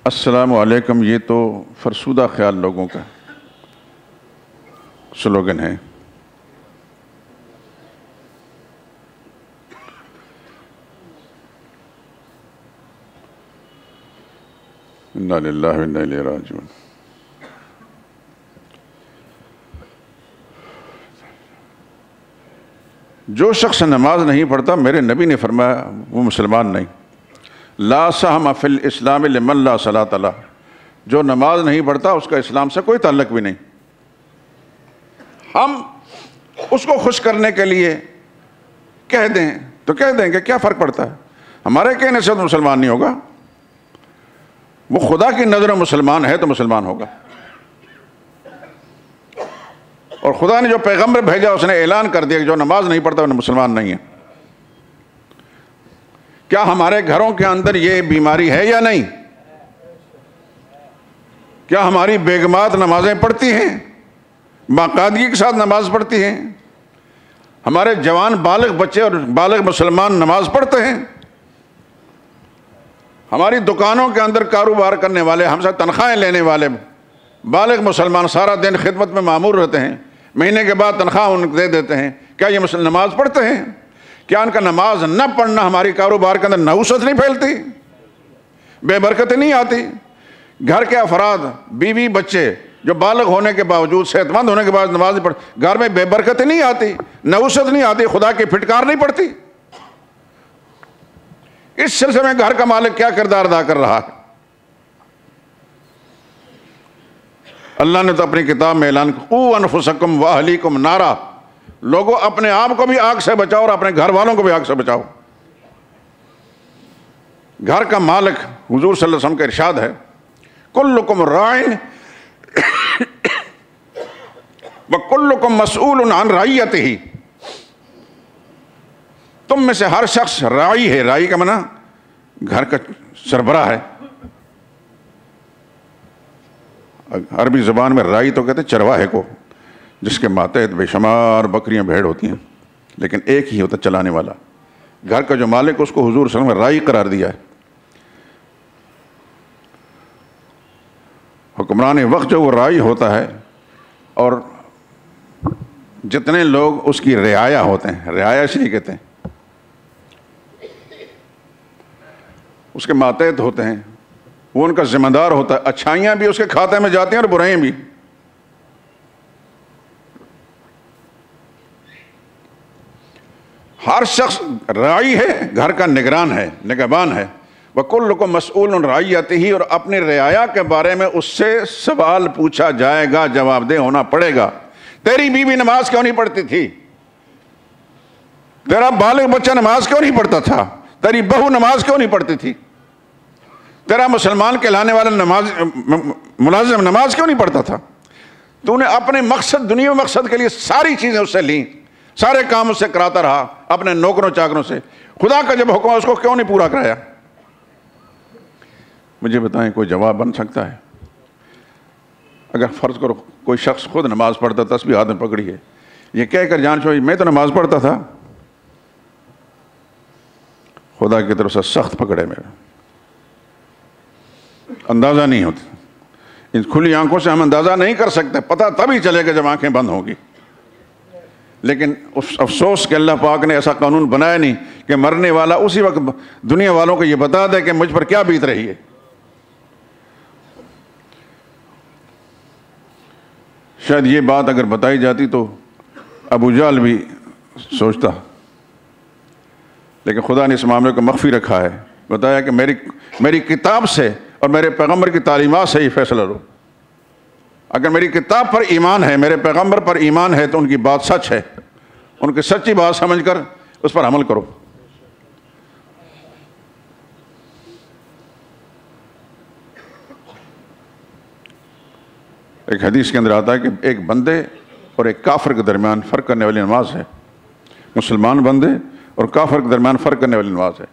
السلام علیکم یہ تو فرسودہ خیال لوگوں کا سلوگن ہے. انا للہ و انا الیہ راجعون. جو شخص نماز نہیں پڑھتا، میرے نبی نے فرمایا وہ مسلمان نہیں. لا سہم فی الاسلام لمن لا صلاۃ لہ، جو نماز نہیں پڑھتا اس کا اسلام سے کوئی تعلق بھی نہیں. ہم اس کو خوش کرنے کے لیے کہہ دیں تو کہہ دیں کہ کیا فرق پڑتا ہے، ہمارے کہنے سے تو مسلمان نہیں ہوگا. وہ خدا کی نظر مسلمان ہے تو مسلمان ہوگا. اور خدا نے جو پیغمبر بھیجا اس نے اعلان کر دیا کہ جو نماز نہیں پڑھتا وہ مسلمان نہیں ہے. کیا ہمارے گھروں کے اندر یہ بیماری ہے یا نہیں؟ کیا ہماری بیگمات نمازیں پڑھتی ہیں، باقاعدگی کے ساتھ نماز پڑھتی ہیں؟ ہمارے جوان بالغ بچے اور بالغ مسلمان نماز پڑھتے ہیں؟ ہماری دکانوں کے اندر کاروبار کرنے والے، ہم سے تنخواہیں لینے والے بالغ مسلمان سارا دن خدمت میں معمور رہتے ہیں، مہینے کے بعد تنخواہ ان کو دے دیتے ہیں. کیا یہ نماز پڑھتے ہیں؟ کیا ان کا نماز نہ پڑھنا ہماری کاروبار کے اندر نحوست نہیں پھیلتی، بے برکت نہیں آتی؟ گھر کے افراد، بیوی بچے جو بالغ ہونے کے باوجود، صحت مند ہونے کے بعد نماز نہیں پڑھتے، گھر میں بے برکت نہیں آتی، نحوست نہیں آتی، خدا کی پھٹکار نہیں پڑتی؟ اس سلسلے میں گھر کا مالک کیا کردار ادا کر رہا ہے؟ اللہ نے تو اپنی کتاب میں اعلان کیا، قُوا أَنفُسَكُمْ وَأَهْلِيكُمْ نَارًا، لوگوں اپنے آپ کو بھی آگ سے بچاؤ اور اپنے گھر والوں کو بھی آگ سے بچاؤ. گھر کا مالک حضور صلی اللہ علیہ وسلم کا ارشاد ہے، کلکم راعٍ وکلکم مسئول عن رعیتہ، تم میں سے ہر شخص راعی ہے. راعی کا معنی گھر کا سربراہ ہے. عربی زبان میں راعی تو کہتے ہیں چرواہے کو، جس کے ماتحت بے شمار بکریاں بھیڑ ہوتی ہیں، لیکن ایک ہی ہوتا چلانے والا. گھر کا جو مالک اس کو حضور صلی اللہ علیہ وسلم نے راعی قرار دیا ہے. حکمران وقت جو وہ راعی ہوتا ہے، اور جتنے لوگ اس کی رعایا ہوتے ہیں، رعایا اس لیے کہتے ہیں، اس کے ماتحت ہوتے ہیں، وہ ان کا ذمہ دار ہوتا ہے. اچھائیاں بھی اس کے کھاتے میں جاتی ہیں اور برائیاں بھی. ہر شخص راعی ہے، گھر کا نگران ہے، نگہبان ہے. وَكُلُّكُمْ مَسْئُولٌ رَعِيَّتِهِ، اور اپنی رعایا کے بارے میں اس سے سوال پوچھا جائے گا، جواب دہ ہونا پڑے گا. تیری بیوی نماز کیوں نہیں پڑھتی تھی؟ تیرا بالغ بچہ نماز کیوں نہیں پڑھتا تھا؟ تیری بہو نماز کیوں نہیں پڑھتی تھی؟ تیرا مسلمان کہلانے والا ملازم نماز کیوں نہیں پڑھتا تھا؟ تو نے اپنے مقصد، دنیا مقصد کے لیے ساری چیزیں اس سے لیں، سارے کام اس سے کراتا رہا، اپنے نوکروں چاکروں سے. خدا کا جب حکم ہے اس کو کیوں نہیں پورا کرایا؟ مجھے بتائیں کوئی جواب بن سکتا ہے؟ اگر فرض کرو کوئی شخص خود نماز پڑھتا، تسبیح ہاتھ میں پکڑی ہے، یہ کہہ کر جان چھوڑی میں تو نماز پڑھتا تھا، خدا کی طرف سے سخت پکڑے میرا، اندازہ نہیں ہوتا. ان کھلی آنکھوں سے ہم اندازہ نہیں کر سکتے، پتہ تبھی چلے گا جب آنکھیں بند ہوں گی. لیکن افسوس کہ اللہ پاک نے ایسا قانون بنایا نہیں کہ مرنے والا اسی وقت دنیا والوں کو یہ بتا دے کہ مجھ پر کیا بیت رہی ہے. شاید یہ بات اگر بتائی جاتی تو ابو جہل بھی سوچتا، لیکن خدا نے اس معاملے کو مخفی رکھا ہے. بتایا کہ میری کتاب سے اور میرے پیغمبر کی تعلیمات سے ہی فیصلہ لو. اگر میری کتاب پر ایمان ہے، میرے پیغمبر پر ایمان ہے تو ان کی بات سچ ہے، ان کی سچی بات سمجھ کر اس پر عمل کرو. ایک حدیث کے اندر آتا ہے کہ ایک بندے اور ایک کافر کے درمیان فرق کرنے والی نماز ہے. مسلمان بندے اور کافر کے درمیان فرق کرنے والی نماز ہے.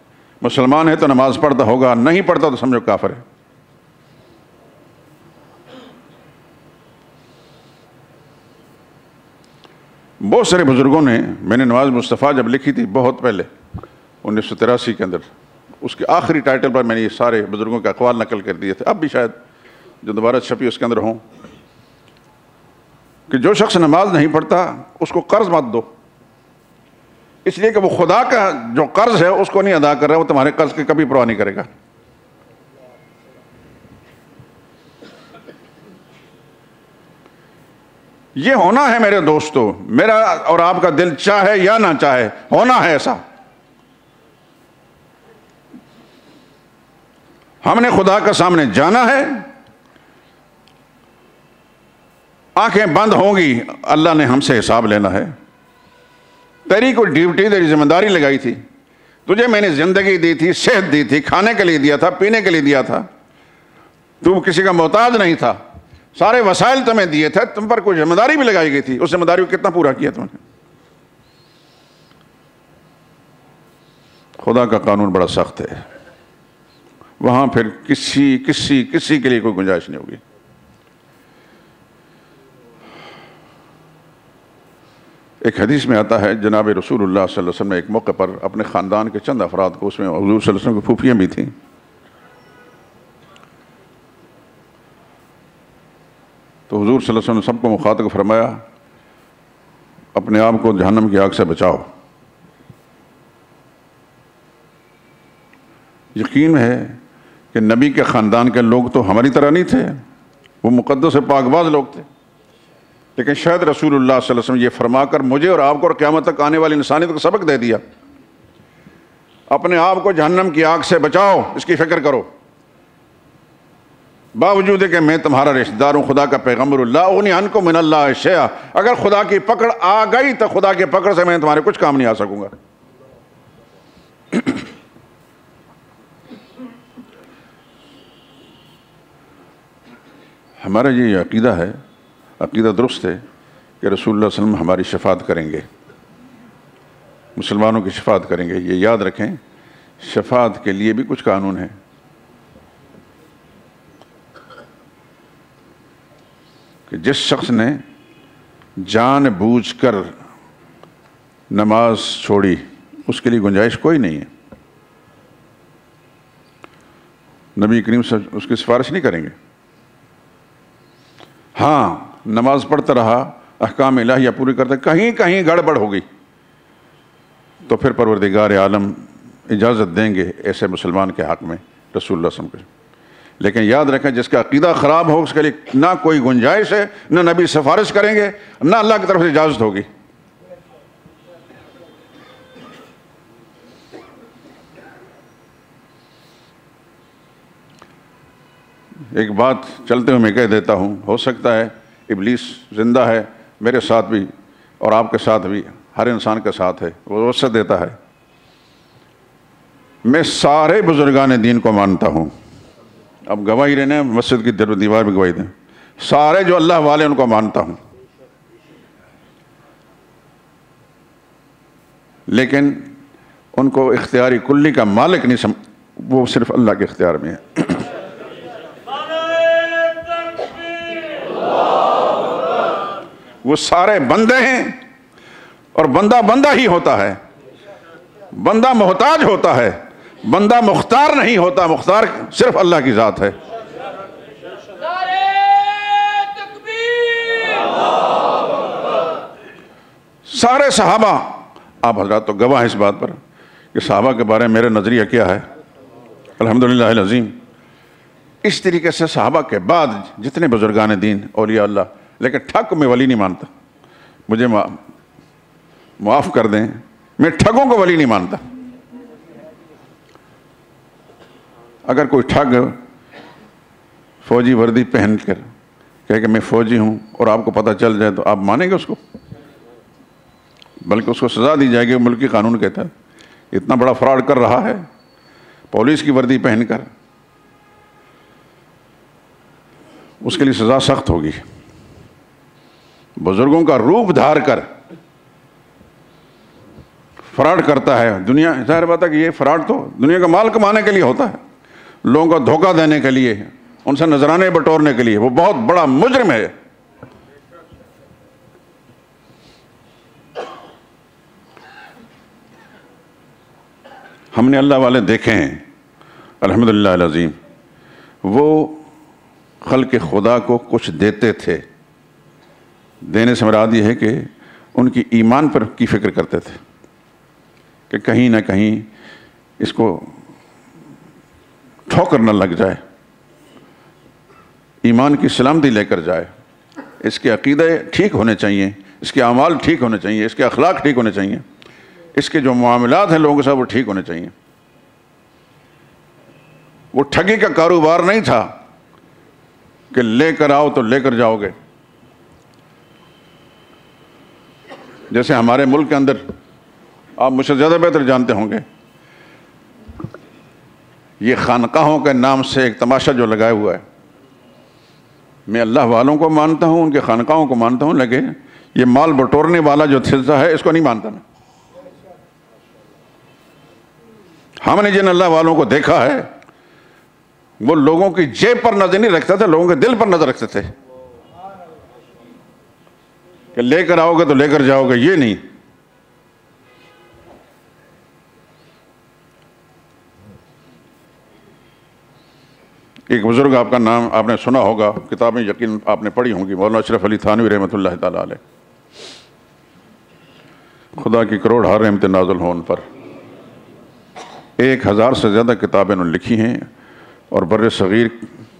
مسلمان ہے تو نماز پڑھتا ہوگا، نہیں پڑھتا تو سمجھو کافر ہے. بہت سارے بزرگوں نے، میں نے نواز مصطفیٰ جب لکھی تھی بہت پہلے 1983 کے اندر، اس کے آخری ٹائٹل پر میں نے یہ سارے بزرگوں کے اقوال نقل کر دیے تھے. اب بھی شاید جو دوبارہ چھپی اس کے اندر ہوں کہ جو شخص نماز نہیں پڑھتا اس کو قرض مت دو، اس لیے کہ وہ خدا کا جو قرض ہے اس کو نہیں ادا کر رہا، وہ تمہارے قرض کی کبھی پرواہ نہیں کرے گا. یہ ہونا ہے میرے دوستو، میرا اور آپ کا دل چاہے یا نہ چاہے ہونا ہے ایسا. ہم نے خدا کا سامنے جانا ہے، آنکھیں بند ہوں گی، اللہ نے ہم سے حساب لینا ہے. تیری کوئی ڈیوٹی، تیری ذمہ داری لگائی تھی، تجھے میں نے زندگی دی تھی، صحت دی تھی، کھانے کے لیے دیا تھا، پینے کے لیے دیا تھا، تو کسی کا محتاج نہیں تھا، سارے وسائل تمہیں دیے تھے، تم پر کوئی ذمہ داری بھی لگائی گئی تھی، اس ذمہ داری کو کتنا پورا کیا تم نے؟ خدا کا قانون بڑا سخت ہے، وہاں پھر کسی کے لیے کوئی گنجائش نہیں ہوگی۔ ایک حدیث میں آتا ہے جناب رسول اللہ صلی اللہ علیہ وسلم نے ایک موقع پر اپنے خاندان کے چند افراد کو، اس میں حضور صلی اللہ علیہ وسلم کی پھوپھیاں بھی تھیں، تو حضور صلی اللہ علیہ وسلم نے سب کو مخاطب فرمایا اپنے آپ کو جہنم کی آگ سے بچاؤ۔ یقین ہے کہ نبی کے خاندان کے لوگ تو ہماری طرح نہیں تھے، وہ مقدس پاک باز لوگ تھے، لیکن شاید رسول اللہ صلی اللہ علیہ وسلم یہ فرما کر مجھے اور آپ کو اور قیامت تک آنے والی انسانیت کو سبق دے دیا، اپنے آپ کو جہنم کی آگ سے بچاؤ، اس کی فکر کرو، باوجود ہے کہ میں تمہارا رشتہ دار ہوں، خدا کا پیغمبر اللہ اغنی عنکم من اللہ شیئا، اگر خدا کی پکڑ آ گئی تو خدا کی پکڑ سے میں تمہارے کچھ کام نہیں آ سکوں گا۔ ہمارا یہ عقیدہ ہے، عقیدہ درست ہے کہ رسول اللہ صلی اللہ علیہ وسلم ہماری شفاعت کریں گے، مسلمانوں کی شفاعت کریں گے۔ یہ یاد رکھیں، شفاعت کے لیے بھی کچھ قانون ہے۔ کہ جس شخص نے جان بوجھ کر نماز چھوڑی، اس کے لیے گنجائش کوئی نہیں ہے، نبی کریم صلی اللہ علیہ وسلم اس کی سفارش نہیں کریں گے۔ ہاں، نماز پڑھتا رہا، احکام الہیہ پوری کرتا، کہیں گڑبڑ ہوگی تو پھر پروردگار عالم اجازت دیں گے ایسے مسلمان کے حق میں، رسول اللہ صلی اللہ علیہ وسلم۔ لیکن یاد رکھیں، جس کا عقیدہ خراب ہو اس کے لیے نہ کوئی گنجائش ہے، نہ نبی سفارش کریں گے، نہ اللہ کی طرف سے اجازت ہوگی۔ ایک بات چلتے ہوئے میں کہہ دیتا ہوں، ہو سکتا ہے ابلیس زندہ ہے، میرے ساتھ بھی اور آپ کے ساتھ بھی، ہر انسان کے ساتھ ہے، وہ وسعت دیتا ہے۔ میں سارے بزرگان دین کو مانتا ہوں، اب گواہی رہنے مسجد کی دیوار بھی گواہی دیں، سارے جو اللہ والے ان کو مانتا ہوں، لیکن ان کو اختیاری کلی کا مالک نہیں وہ صرف اللہ کے اختیار میں ہے۔ وہ سارے بندے ہیں، اور بندہ بندہ ہی ہوتا ہے، بندہ محتاج ہوتا ہے، بندہ مختار نہیں ہوتا، مختار صرف اللہ کی ذات ہے۔ سارے صحابہ، آپ حضرات تو گواہ ہیں اس بات پر کہ صحابہ کے بارے میں میرا نظریہ کیا ہے، الحمدللہ العظیم۔ اس طریقے سے صحابہ کے بعد جتنے بزرگان دین، اولیاء اللہ، لیکن ٹھگ میں ولی نہیں مانتا، مجھے معاف کر دیں، میں ٹھگوں کو ولی نہیں مانتا۔ اگر کوئی ٹھگ فوجی وردی پہن کر کہے کہ میں فوجی ہوں اور آپ کو پتہ چل جائے تو آپ مانیں گے اس کو؟ بلکہ اس کو سزا دی جائے گی ملکی قانون کے تحت۔ اتنا بڑا فراڈ کر رہا ہے پولیس کی وردی پہن کر، اس کے لیے سزا سخت ہوگی۔ بزرگوں کا روپ دھار کر فراڈ کرتا ہے دنیا، ظاہر بات ہے کہ یہ فراڈ تو دنیا کا مال کمانے کے لیے ہوتا ہے، لوگوں کو دھوکہ دینے کے لیے، ان سے نذرانے بٹورنے کے لیے، وہ بہت بڑا مجرم ہے۔ ہم نے اللہ والے دیکھے ہیں الحمدللہ العظیم، وہ خلق خدا کو کچھ دیتے تھے، دینے سے مراد یہ ہے کہ ان کی ایمان پر کی فکر کرتے تھے کہ کہیں نہ کہیں اس کو ٹھوکر نہ لگ جائے، ایمان کی سلامتی لے کر جائے، اس کے عقیدے ٹھیک ہونے چاہیے، اس کے اعمال ٹھیک ہونے چاہیے، اس کے اخلاق ٹھیک ہونے چاہیے، اس کے جو معاملات ہیں لوگوں کے ساتھ وہ ٹھیک ہونے چاہیے۔ وہ ٹھگی کا کاروبار نہیں تھا کہ لے کر آؤ تو لے کر جاؤ گے۔ جیسے ہمارے ملک کے اندر، آپ مجھ سے زیادہ بہتر جانتے ہوں گے، یہ خانقاہوں کے نام سے ایک تماشا جو لگایا ہوا ہے، میں اللہ والوں کو مانتا ہوں، ان کے خانقاہوں کو مانتا ہوں، لیکن یہ مال بٹورنے والا جو سلسلہ ہے اس کو نہیں مانتا میں۔ ہم نے جن اللہ والوں کو دیکھا ہے وہ لوگوں کی جیب پر نظر نہیں رکھتے تھے، لوگوں کے دل پر نظر رکھتے تھے کہ لے کر آؤ گے تو لے کر جاؤ گے، یہ نہیں۔ ایک بزرگ آپ کا نام آپ نے سنا ہوگا، کتابیں یقین آپ نے پڑھی ہوں گی، مولانا اشرف علی تھانوی رحمۃ اللہ تعالیٰ علیہ، خدا کی کروڑ ہار رحمت نازل ہوں ان پر۔ 1000 سے زیادہ کتابیں انہوں نے لکھی ہیں، اور بر صغیر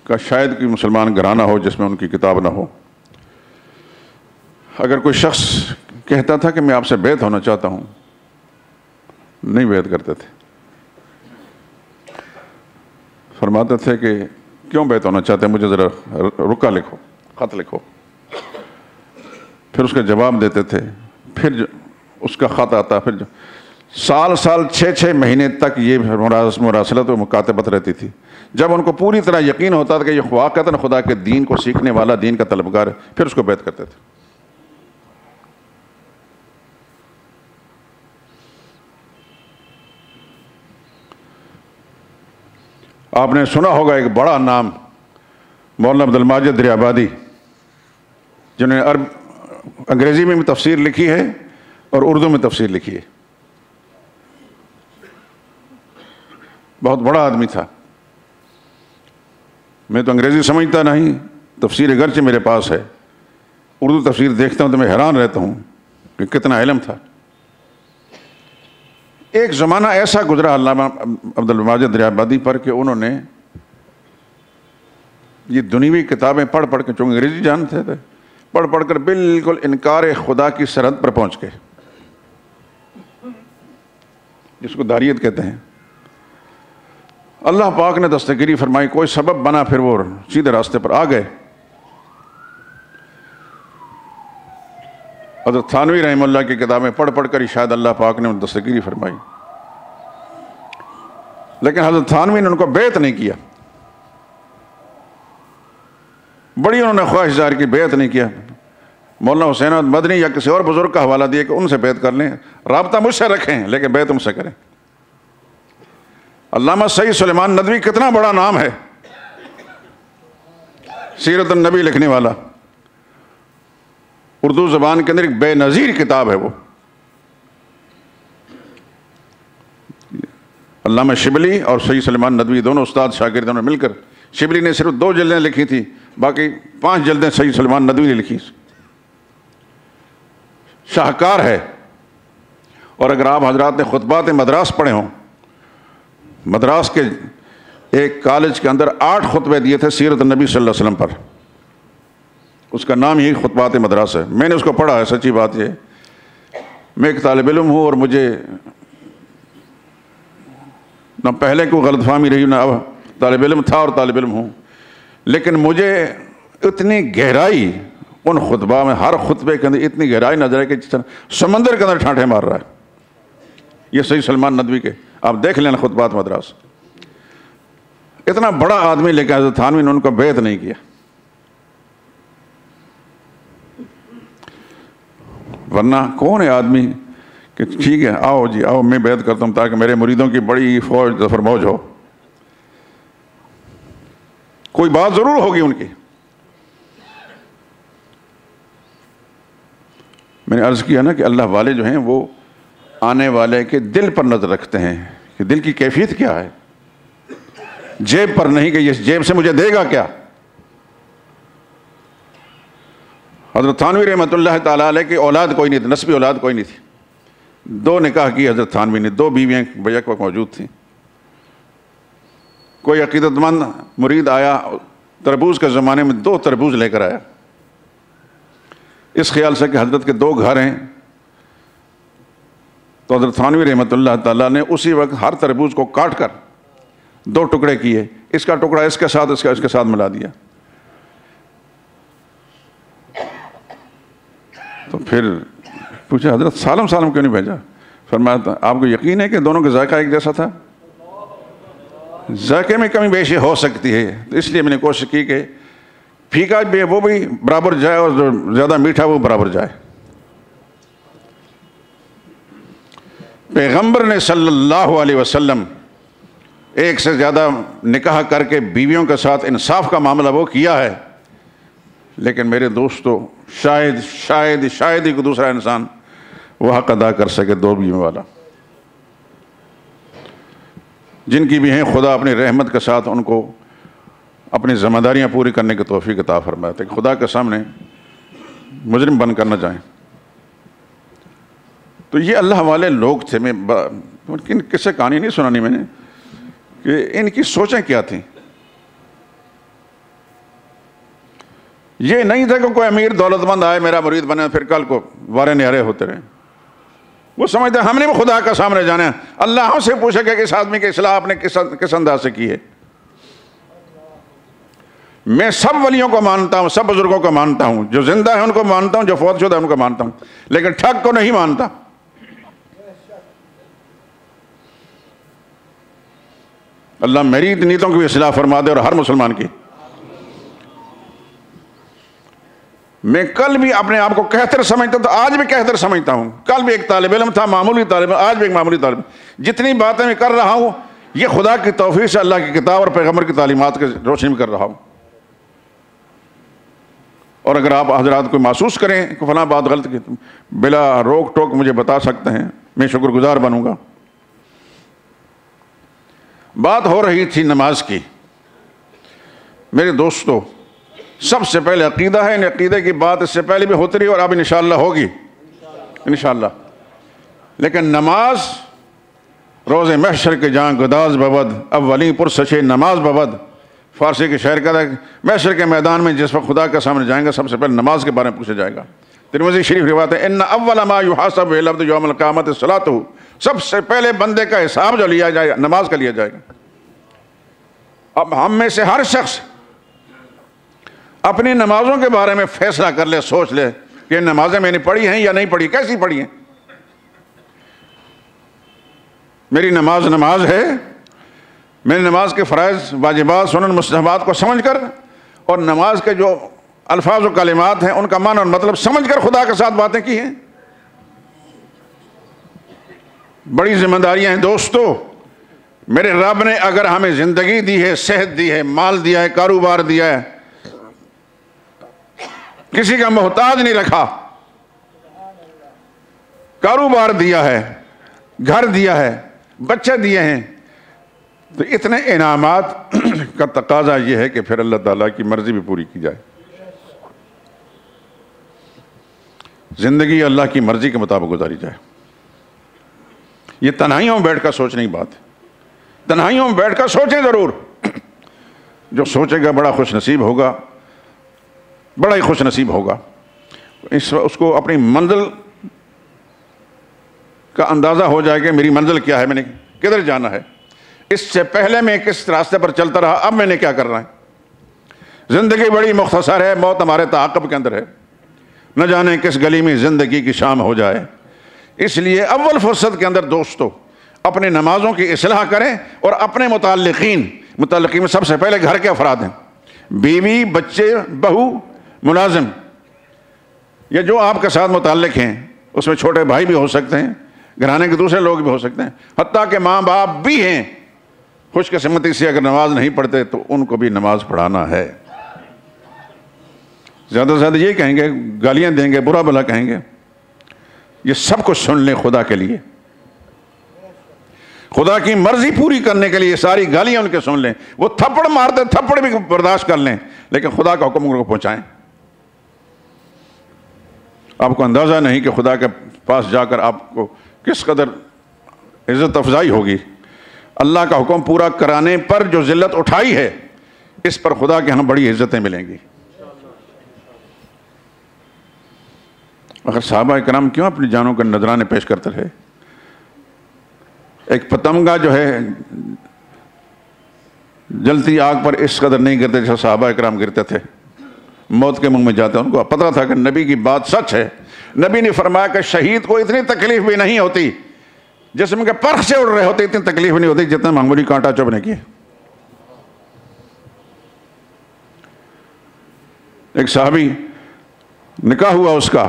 کا شاید کوئی مسلمان گھرانہ ہو جس میں ان کی کتاب نہ ہو۔ اگر کوئی شخص کہتا تھا کہ میں آپ سے بیعت ہونا چاہتا ہوں، نہیں بیعت کرتے تھے، فرماتے تھے کہ کیوں بیعت ہونا چاہتے ہیں، مجھے ذرا رکا لکھو، خط لکھو۔ پھر اس کا جواب دیتے تھے، پھر اس کا خط آتا، پھر سال 6 مہینے تک یہ مراسلت و مکاتبت رہتی تھی۔ جب ان کو پوری طرح یقین ہوتا تھا کہ یہ واقعتاً خدا کے دین کو سیکھنے والا، دین کا طلبگار ہے، پھر اس کو بیعت کرتے تھے۔ آپ نے سنا ہوگا ایک بڑا نام، مولانا عبد الماجد دریابادی، جنہوں نے انگریزی میں بھی تفسیر لکھی ہے اور اردو میں تفسیر لکھی ہے۔ بہت بڑا آدمی تھا۔ میں تو انگریزی سمجھتا نہیں، تفسیر اگرچہ میرے پاس ہے، اردو تفسیر دیکھتا ہوں تو میں حیران رہتا ہوں کہ کتنا علم تھا۔ ایک زمانہ ایسا گزرا علامہ عبد الماجد دریابادی پر کہ انہوں نے یہ دنیوی کتابیں پڑھ کے، چونکہ انگریزی جانتے تھے، پڑھ کر بالکل انکار خدا کی سرحد پر پہنچ گئے، جس کو داریت کہتے ہیں۔ اللہ پاک نے دستگیری فرمائی، کوئی سبب بنا، پھر وہ سیدھے راستے پر آ گئے۔ حضرت تھانوی رحمہ اللہ کی کتابیں پڑھ کر ہی شاید اللہ پاک نے ان دستگیری فرمائی، لیکن حضرت تھانوی نے ان کو بیعت نہیں کیا، بڑی انہوں نے خواہش ظاہر کی، بیعت نہیں کیا۔ مولانا حسین احمد مدنی یا کسی اور بزرگ کا حوالہ دیا کہ ان سے بیعت کر لیں، رابطہ مجھ سے رکھیں لیکن بیعت ان سے کریں۔ علامہ سید سلیمان ندوی کتنا بڑا نام ہے، سیرت النبی لکھنے والا، اردو زبان کے اندر ایک بے نظیر کتاب ہے وہ۔ علامہ شبلی اور سید سلیمان ندوی دونوں استاد شاگردوں نے مل کر، شبلی نے صرف 2 جلدیں لکھی تھی، باقی 5 جلدیں سید سلیمان ندوی نے لکھی۔ شاہکار ہے۔ اور اگر آپ حضرات نے خطبات مدراس پڑھے ہوں، مدراس کے ایک کالج کے اندر 8 خطبے دیے تھے سیرت النبی صلی اللہ علیہ وسلم پر، اس کا نام یہی خطبات مدراس ہے۔ میں نے اس کو پڑھا ہے، سچی بات یہ، میں ایک طالب علم ہوں اور مجھے نہ پہلے کوئی غلط فہمی رہی، نہ اب طالب علم تھا اور طالب علم ہوں، لیکن مجھے اتنی گہرائی ان خطبہ میں، ہر خطبے کے اندر اتنی گہرائی نظر ہے کہ جس طرح سمندر کے اندر ٹھانٹے مار رہا ہے۔ یہ سید سلمان ندوی کے آپ دیکھ لینا خطبات مدراس، اتنا بڑا آدمی، لیکن حضرت تھانوی نے ان کو بیعت نہیں کیا۔ ورنہ کون ہے آدمی کہ ٹھیک ہے آؤ جی آؤ میں بیعت کرتا ہوں تاکہ میرے مریدوں کی بڑی فوج ظفر موج ہو، کوئی بات ضرور ہوگی ان کی۔ میں نے عرض کیا نا کہ اللہ والے جو ہیں وہ آنے والے کے دل پر نظر رکھتے ہیں کہ دل کی کیفیت کیا ہے، جیب پر نہیں کہ یہ جیب سے مجھے دے گا کیا۔ حضرت تھانوی رحمۃ اللہ تعالیٰ علیہ کی اولاد کوئی نہیں تھی، نسبی اولاد کوئی نہیں تھی، 2 نکاح کی حضرت تھانوی نے، 2 بیویاں بیک وقت موجود تھیں۔ کوئی عقیدت مند مرید آیا تربوز کے زمانے میں، 2 تربوز لے کر آیا، اس خیال سے کہ حضرت کے 2 گھر ہیں، تو حضرت تھانوی رحمۃ اللہ تعالیٰ نے اسی وقت ہر تربوز کو کاٹ کر 2 ٹکڑے کیے، اس کا ٹکڑا اس کے ساتھ، اس کا اس کے ساتھ ملا دیا۔ تو پھر پوچھا حضرت سالم سالم کیوں نہیں بھیجا؟ فرمایا آپ کو یقین ہے کہ دونوں کا ذائقہ ایک جیسا تھا؟ ذائقے میں کمی بیشی ہو سکتی ہے، تو اس لیے میں نے کوشش کی کہ پھیکا بھی وہ بھی برابر جائے اور جو زیادہ میٹھا وہ برابر جائے۔ پیغمبر نے صلی اللہ علیہ وسلم ایک سے زیادہ نکاح کر کے بیویوں کے ساتھ انصاف کا معاملہ وہ کیا ہے، لیکن میرے دوستو شاید ہی کوئی دوسرا انسان وہ حق ادا کر سکے 2 بیویوں والا۔ جن کی بھی ہیں خدا اپنی رحمت کے ساتھ ان کو اپنی ذمہ داریاں پوری کرنے کی توفیق عطا فرماتے ہیں، خدا کے سامنے مجرم بن کر نہ جائیں۔ تو یہ اللہ والے لوگ تھے، میں کس سے کہانی نہیں سنانی میں نے کہ ان کی سوچیں کیا تھیں۔ یہ نہیں تھا کہ کوئی امیر دولت مند آئے میرا مرید بنے پھر کل کو وارے نہرے ہوتے رہے۔ وہ سمجھتے ہم نے بھی خدا کا سامنے جانا ہے، اللہ ہم سے پوچھے کہ اس آدمی کی اصلاح آپ نے کس انداز سے کی ہے۔ میں سب ولیوں کو مانتا ہوں، سب بزرگوں کو مانتا ہوں، جو زندہ ہیں ان کو مانتا ہوں، جو فوت شدہ ہیں ان کو مانتا ہوں، لیکن ٹھگ کو نہیں مانتا۔ اللہ میری نیتوں کی بھی اصلاح فرما دے اور ہر مسلمان کی۔ میں کل بھی اپنے آپ کو کہتر سمجھتا تو آج بھی کہتر سمجھتا ہوں، کل بھی ایک طالب علم تھا، معمولی طالب علم، آج بھی ایک معمولی طالب علم۔ جتنی باتیں میں کر رہا ہوں یہ خدا کی توفیق سے اللہ کی کتاب اور پیغمبر کی تعلیمات کے روشنی میں کر رہا ہوں۔ اور اگر آپ حضرات کو محسوس کریں کہ فلاں بات غلط کی، بلا روک ٹوک مجھے بتا سکتے ہیں، میں شکر گزار بنوں گا۔ بات ہو رہی تھی نماز کی۔ میرے دوستو، سب سے پہلے عقیدہ ہے، ان عقیدے کی بات اس سے پہلے بھی ہوتی رہی اور اب انشاءاللہ ہوگی انشاءاللہ۔ لیکن نماز روز محشر کے جان گداز ببد اولین پرسشے نماز ببد، فارسی کے شاعر کہتا ہے محشر کے میدان میں جس وقت خدا کے سامنے جائیں گا سب سے پہلے نماز کے بارے میں پوچھا جائے گا۔ ترمذی شریف روایت ہے ان اول ما یحاسب به العبد یوم القیامت الصلاۃ، سب سے پہلے بندے کا حساب جو لیا جائے گا نماز کا لیا جائے گا۔ اب ہم میں سے ہر شخص اپنی نمازوں کے بارے میں فیصلہ کر لے، سوچ لے کہ نمازیں میں نے پڑھی ہیں یا نہیں پڑھی، کیسی پڑھی ہیں۔ میری نماز نماز ہے، میں نے نماز کے فرائض واجبات سنن مستحبات کو سمجھ کر اور نماز کے جو الفاظ و کلمات ہیں ان کا معنی اور مطلب سمجھ کر خدا کے ساتھ باتیں کی ہیں۔ بڑی ذمہ داریاں ہیں دوستو۔ میرے رب نے اگر ہمیں زندگی دی ہے، صحت دی ہے، مال دیا ہے، کاروبار دیا ہے، کسی کا محتاج نہیں رکھا، کاروبار دیا ہے، گھر دیا ہے، بچے دیے ہیں، تو اتنے انعامات کا تقاضا یہ ہے کہ پھر اللہ تعالیٰ کی مرضی بھی پوری کی جائے۔ زندگی اللہ کی مرضی کے مطابق گزاری جائے۔ یہ تنہائیوں میں بیٹھ کر سوچنے کی بات ہے، تنہائیوں میں بیٹھ کر سوچیں ضرور۔ جو سوچے گا بڑا خوش نصیب ہوگا، بڑا ہی خوش نصیب ہوگا۔ اس کو اپنی منزل کا اندازہ ہو جائے کہ میری منزل کیا ہے، میں نے کدھر جانا ہے، اس سے پہلے میں کس راستے پر چلتا رہا، اب میں نے کیا کرنا ہے۔ زندگی بڑی مختصر ہے، موت ہمارے تعاقب کے اندر ہے، نہ جانے کس گلی میں زندگی کی شام ہو جائے۔ اس لیے اول فرصت کے اندر دوستو اپنے نمازوں کی اصلاح کریں اور اپنے متعلقین میں سب سے پہلے گھر کے افراد ہیں، بیوی، بچے، بہو، ملازم، یا جو آپ کے ساتھ متعلق ہیں، اس میں چھوٹے بھائی بھی ہو سکتے ہیں، گھرانے کے دوسرے لوگ بھی ہو سکتے ہیں، حتیٰ کہ ماں باپ بھی ہیں۔ خوش قسمتی سے اگر نماز نہیں پڑھتے تو ان کو بھی نماز پڑھانا ہے۔ زیادہ سے زیادہ یہ کہیں گے، گالیاں دیں گے، برا بھلا کہیں گے، یہ سب کچھ سن لیں خدا کے لیے، خدا کی مرضی پوری کرنے کے لیے ساری گالیاں ان کے سن لیں۔ وہ تھپڑ مارتے تھپڑ بھی برداشت کر لیں، لیکن خدا کا حکم ان کو پہنچائیں۔ آپ کو اندازہ نہیں کہ خدا کے پاس جا کر آپ کو کس قدر عزت افزائی ہوگی۔ اللہ کا حکم پورا کرانے پر جو ذلت اٹھائی ہے، اس پر خدا کے ہاں بڑی عزتیں ملیں گی۔ اگر صحابہ کرام کیوں اپنی جانوں کا نذرانے پیش کرتے رہے؟ ایک پتنگا جو ہے جلتی آگ پر اس قدر نہیں گرتے جیسے صحابہ کرام گرتے تھے، موت کے منہ میں جاتے۔ ان کو پتہ تھا کہ نبی کی بات سچ ہے۔ نبی نے فرمایا کہ شہید کو اتنی تکلیف بھی نہیں ہوتی، جسم کے پرخ سے اڑ رہے ہوتے اتنی تکلیف نہیں ہوتی جتنا معمولی کانٹا چبھنے کی۔ ایک صحابی نکاح ہوا اس کا،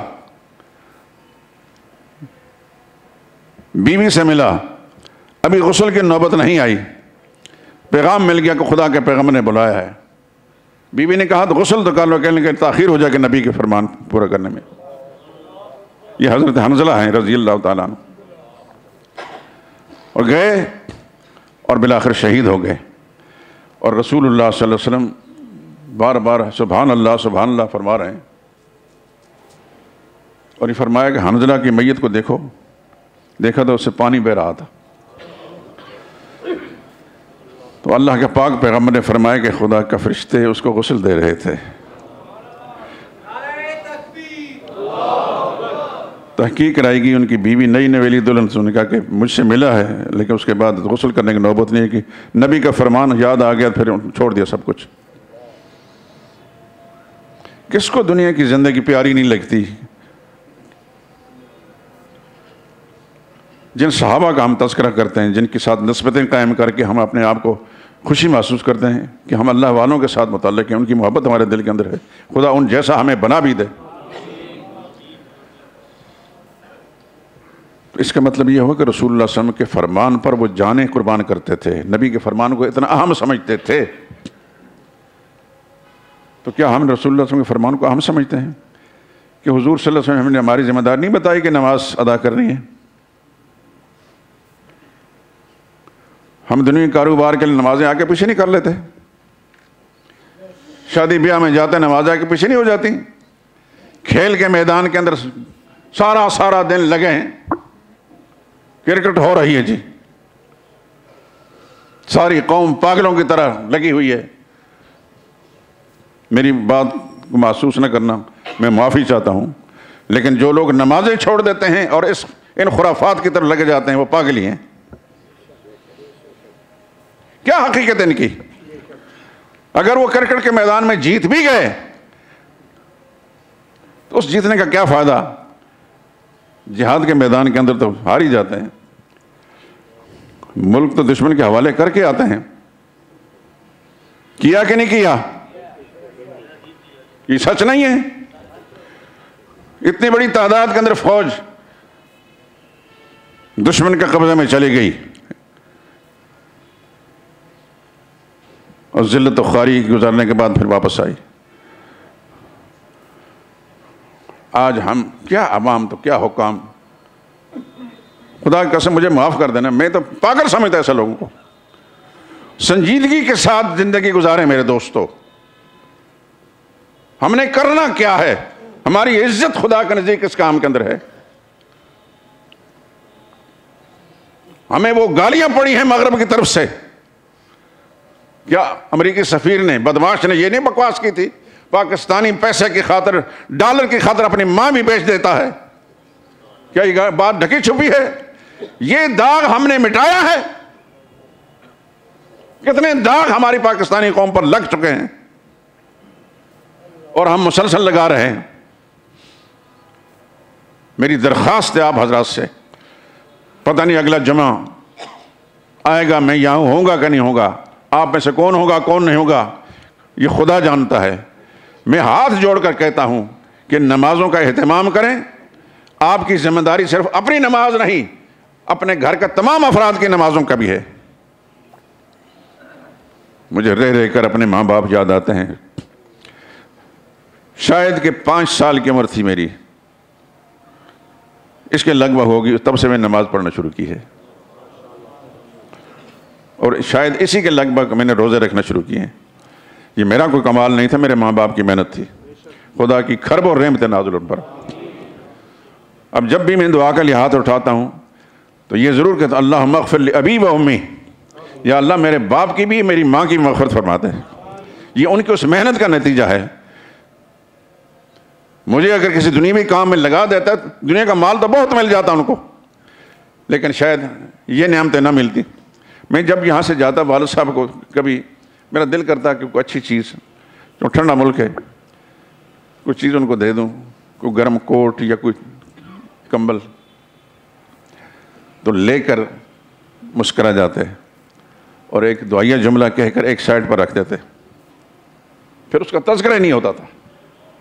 بیوی سے ملا، ابھی غسل کی نوبت نہیں آئی، پیغام مل گیا کہ خدا کے پیغمبر نے بلایا ہے۔ بیوی نے کہا تو غسل تو کر لو، کہنے کہ تاخیر ہو جائے کہ نبی کے فرمان پورا کرنے میں۔ یہ حضرت حنظلہ ہیں رضی اللہ تعالیٰ عنہ، اور گئے اور بالآخر شہید ہو گئے۔ اور رسول اللہ صلی اللہ علیہ وسلم بار بار سبحان اللہ فرما رہے ہیں، اور یہ فرمایا کہ حنظلہ کی میت کو دیکھو، دیکھا تو اس سے پانی بہ رہا تھا، تو اللہ کے پاک پیغمبر نے فرمایا کہ خدا کا فرشتے اس کو غسل دے رہے تھے۔ تحقیق کرائے گی ان کی بیوی نئی نویلی دلہن سے، انہوں نے کہا کہ مجھ سے ملا ہے لیکن اس کے بعد غسل کرنے کی نوبت نہیں کی، نبی کا فرمان یاد آ گیا پھر چھوڑ دیا سب کچھ۔ کس کو دنیا کی زندگی پیاری نہیں لگتی؟ جن صحابہ کا ہم تذکرہ کرتے ہیں، جن کے ساتھ نسبتیں قائم کر کے ہم اپنے آپ کو خوشی محسوس کرتے ہیں کہ ہم اللہ والوں کے ساتھ متعلق ہیں، ان کی محبت ہمارے دل کے اندر ہے، خدا ان جیسا ہمیں بنا بھی دے۔ اس کا مطلب یہ ہوا کہ رسول اللہ صلی اللہ علیہ وسلم کے فرمان پر وہ جانیں قربان کرتے تھے، نبی کے فرمان کو اتنا اہم سمجھتے تھے۔ تو کیا ہم رسول اللہ صلی اللہ علیہ وسلم کے فرمان کو اہم سمجھتے ہیں کہ حضور صلی اللہ علیہ وسلم نے ہماری ذمہ داری نہیں بتائی کہ نماز ادا کرنی ہے؟ ہم دنیا کاروبار کے لیے نمازیں آگے پیچھے نہیں کر لیتے، شادی بیاہ میں جاتے نماز آگے پیچھے نہیں ہو جاتی، کھیل کے میدان کے اندر سارا دن لگے ہیں، کرکٹ ہو رہی ہے جی، ساری قوم پاگلوں کی طرح لگی ہوئی ہے۔ میری بات کو محسوس نہ کرنا، میں معافی چاہتا ہوں، لیکن جو لوگ نمازیں چھوڑ دیتے ہیں اور ان خرافات کی طرف لگے جاتے ہیں وہ پاگل ہی ہیں۔ کیا حقیقت ان کی؟ اگر وہ کرکٹ کے میدان میں جیت بھی گئے تو اس جیتنے کا کیا فائدہ؟ جہاد کے میدان کے اندر تو ہار ہی جاتے ہیں، ملک تو دشمن کے حوالے کر کے آتے ہیں۔ کیا کہ نہیں کیا؟ یہ سچ نہیں ہے؟ اتنی بڑی تعداد کے اندر فوج دشمن کے قبضے میں چلی گئی اور ذلت و خواری گزارنے کے بعد پھر واپس آئی۔ آج ہم کیا عوام تو کیا حکام، خدا کی قسم مجھے معاف کر دینا، میں تو پاگل سمجھتا ایسے لوگوں کو۔ سنجیدگی کے ساتھ زندگی گزارے میرے دوستو، ہم نے کرنا کیا ہے؟ ہماری عزت خدا کے نزدیک اس کام کے اندر ہے؟ ہمیں وہ گالیاں پڑی ہیں مغرب کی طرف سے، کیا امریکی سفیر نے بدماش نے یہ نہیں بکواس کی تھی پاکستانی پیسے کی خاطر، ڈالر کی خاطر اپنی ماں بھی بیچ دیتا ہے؟ کیا یہ بات ڈھکی چھپی ہے؟ یہ داغ ہم نے مٹایا ہے؟ کتنے داغ ہماری پاکستانی قوم پر لگ چکے ہیں اور ہم مسلسل لگا رہے ہیں۔ میری درخواست ہے آپ حضرات سے، پتہ نہیں اگلا جمعہ آئے گا میں یہاں ہوں گا کہ نہیں ہوگا، آپ میں سے کون ہوگا کون نہیں ہوگا یہ خدا جانتا ہے۔ میں ہاتھ جوڑ کر کہتا ہوں کہ نمازوں کا اہتمام کریں۔ آپ کی ذمہ داری صرف اپنی نماز نہیں، اپنے گھر کا تمام افراد کی نمازوں کا بھی ہے۔ مجھے رہ رہ کر اپنے ماں باپ یاد آتے ہیں۔ شاید کہ 5 سال کی عمر تھی میری، اس کے لگ بھگ ہوگی، تب سے میں نماز پڑھنا شروع کی ہے، اور شاید اسی کے لگ بھگ میں نے روزے رکھنا شروع کیے ہیں۔ یہ میرا کوئی کمال نہیں تھا، میرے ماں باپ کی محنت تھی، خدا کی کھرب اور رحمت نازل ان پر۔ اب جب بھی میں دعا کے لیے ہاتھ اٹھاتا ہوں تو یہ ضرور کہتا ہوں اللہم اغفر لأبی و امی، یا اللہ میرے باپ کی بھی میری ماں کی مغفرت فرماتے ہیں۔ یہ ان کی اس محنت کا نتیجہ ہے۔ مجھے اگر کسی دنیاوی کام میں لگا دیتا ہے، دنیا کا مال تو بہت مل جاتا ان کو، لیکن شاید یہ نعمتیں نہ ملتی۔ میں جب یہاں سے جاتا والد صاحب کو کبھی میرا دل کرتا کہ کوئی اچھی چیز، جو ٹھنڈا ملک ہے، کوئی چیز ان کو دے دوں، کوئی گرم کوٹ یا کوئی کمبل، تو لے کر مسکرا جاتے اور ایک دعائیہ جملہ کہہ کر ایک سائڈ پر رکھ دیتے، پھر اس کا تذکرہ نہیں ہوتا تھا۔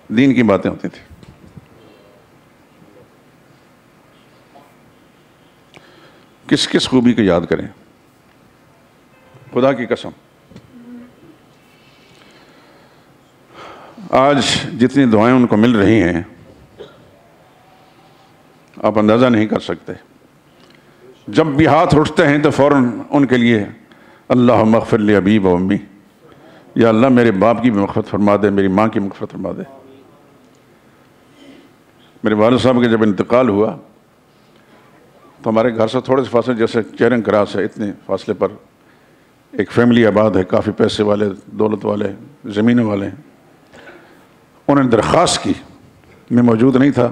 دین کی باتیں ہوتی تھیں. کس کس خوبی کو یاد کریں, خدا کی قسم. آج جتنی دعائیں ان کو مل رہی ہیں آپ اندازہ نہیں کر سکتے. جب بھی ہاتھ اٹھتے ہیں تو فوراً ان کے لیے اللہم اغفر لی ابی و امی, یا اللہ میرے باپ کی بھی مغفرت فرما دے, میری ماں کی مغفرت فرما دے. میرے والد صاحب کے جب انتقال ہوا تو ہمارے گھر سے تھوڑے سے فاصلے, جیسے چیرنگ کراس ہے, اتنے فاصلے پر ایک فیملی آباد ہے, کافی پیسے والے, دولت والے, زمینوں والے. انہوں نے درخواست کی, میں موجود نہیں تھا,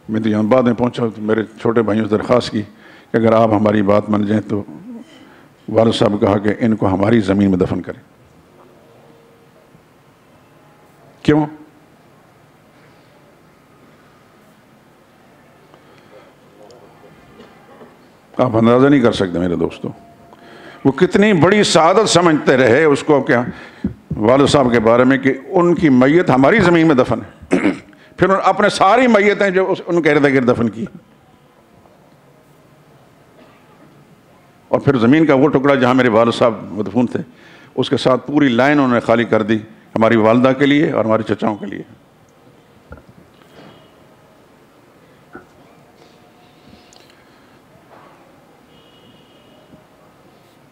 میں تو یہاں بعد میں پہنچا, تو میرے چھوٹے بھائیوں سے درخواست کی کہ اگر آپ ہماری بات مان جائیں تو والد صاحب کہا کہ ان کو ہماری زمین میں دفن کریں. کیوں؟ آپ اندازہ نہیں کر سکتے میرے دوستوں, وہ کتنی بڑی سعادت سمجھتے رہے اس کو کیا والد صاحب کے بارے میں کہ ان کی میت ہماری زمین میں دفن ہے. پھر انہوں نے اپنے ساری میتیں جو ان کے ارد گرد دفن کی, اور پھر زمین کا وہ ٹکڑا جہاں میرے والد صاحب مدفون تھے اس کے ساتھ پوری لائن انہوں نے خالی کر دی ہماری والدہ کے لیے اور ہمارے چچاؤں کے لیے.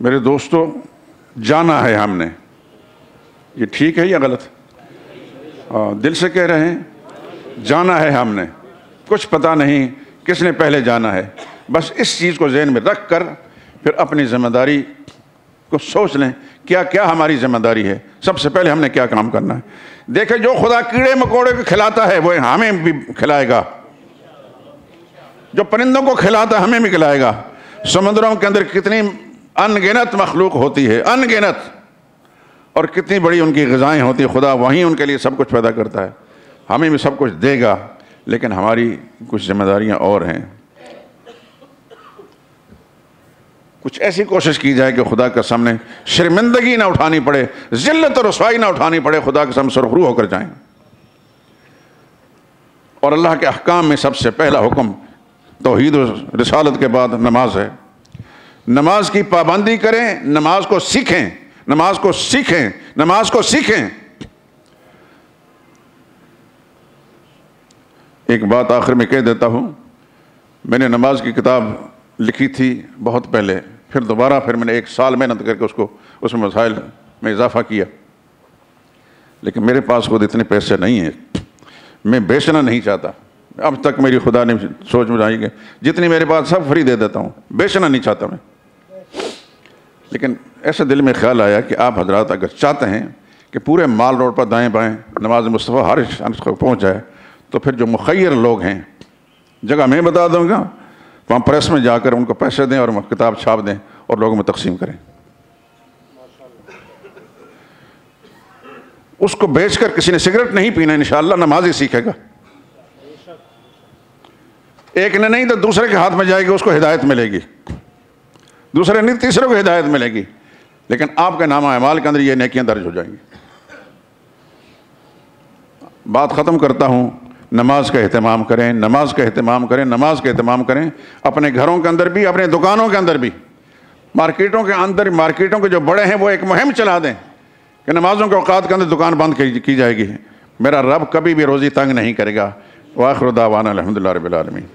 میرے دوستو, جانا ہے ہم نے, یہ ٹھیک ہے یا غلط؟ دل سے کہہ رہے ہیں جانا ہے ہم نے, کچھ پتہ نہیں کس نے پہلے جانا ہے. بس اس چیز کو ذہن میں رکھ کر پھر اپنی ذمہ داری کو سوچ لیں کیا کیا ہماری ذمہ داری ہے. سب سے پہلے ہم نے کیا کام کرنا ہے. دیکھیں جو خدا کیڑے مکوڑے کو کھلاتا ہے وہ ہمیں بھی کھلائے گا, جو پرندوں کو کھلاتا ہے ہمیں بھی کھلائے گا. سمندروں کے اندر کتنی ان گنت مخلوق ہوتی ہے, ان گنت, اور کتنی بڑی ان کی غذائیں ہوتی ہیں. خدا وہیں ان کے لیے سب کچھ پیدا کرتا ہے, ہمیں بھی سب کچھ دے گا, لیکن ہماری کچھ ذمہ داریاں اور ہیں. کچھ ایسی کوشش کی جائے کہ خدا کے سامنے شرمندگی نہ اٹھانی پڑے, ذلت اور رسوائی نہ اٹھانی پڑے, خدا کے سامنے سرخرو ہو کر جائیں. اور اللہ کے احکام میں سب سے پہلا حکم توحید و رسالت کے بعد نماز ہے. نماز کی پابندی کریں, نماز کو سیکھیں, نماز کو سیکھیں, نماز کو سیکھیں. ایک بات آخر میں کہہ دیتا ہوں, میں نے نماز کی کتاب لکھی تھی بہت پہلے, پھر دوبارہ میں نے 1 سال محنت کر کے اس میں مسائل میں اضافہ کیا, لیکن میرے پاس خود اتنے پیسے نہیں ہیں, میں بیچنا نہیں چاہتا. اب تک میری خدا نے سوچ میں آئی کہ جتنی میرے پاس سب فری دے دیتا ہوں, بیچنا نہیں چاہتا میں. لیکن ایسے دل میں خیال آیا کہ آپ حضرات اگر چاہتے ہیں کہ پورے مال روڈ پر دائیں بائیں نماز مصطفیٰ ہر شخص کو پہنچ جائے, تو پھر جو مخیر لوگ ہیں, جگہ میں بتا دوں گا, وہاں پریس میں جا کر ان کو پیسے دیں اور کتاب چھاپ دیں اور لوگوں میں تقسیم کریں. اس کو بیچ کر کسی نے سگریٹ نہیں پینا, انشاءاللہ نماز ہی سیکھے گا. ایک نے نہیں تو دوسرے کے ہاتھ میں جائے گی, اس کو ہدایت ملے گی. دوسرے نہیں تیسرے کو ہدایت ملے گی, لیکن آپ کے نامہ اعمال کے اندر یہ نیکیاں درج ہو جائیں گی. بات ختم کرتا ہوں. نماز کا اہتمام کریں, نماز کا اہتمام کریں, نماز کا اہتمام کریں. اپنے گھروں کے اندر بھی, اپنے دکانوں کے اندر بھی, مارکیٹوں کے اندر, مارکیٹوں کے جو بڑے ہیں وہ ایک مہم چلا دیں کہ نمازوں کے اوقات کے اندر دکان بند کی جائے گی. میرا رب کبھی بھی روزی تنگ نہیں کرے گا. وآخر دعوانا الحمدللہ رب العالمین.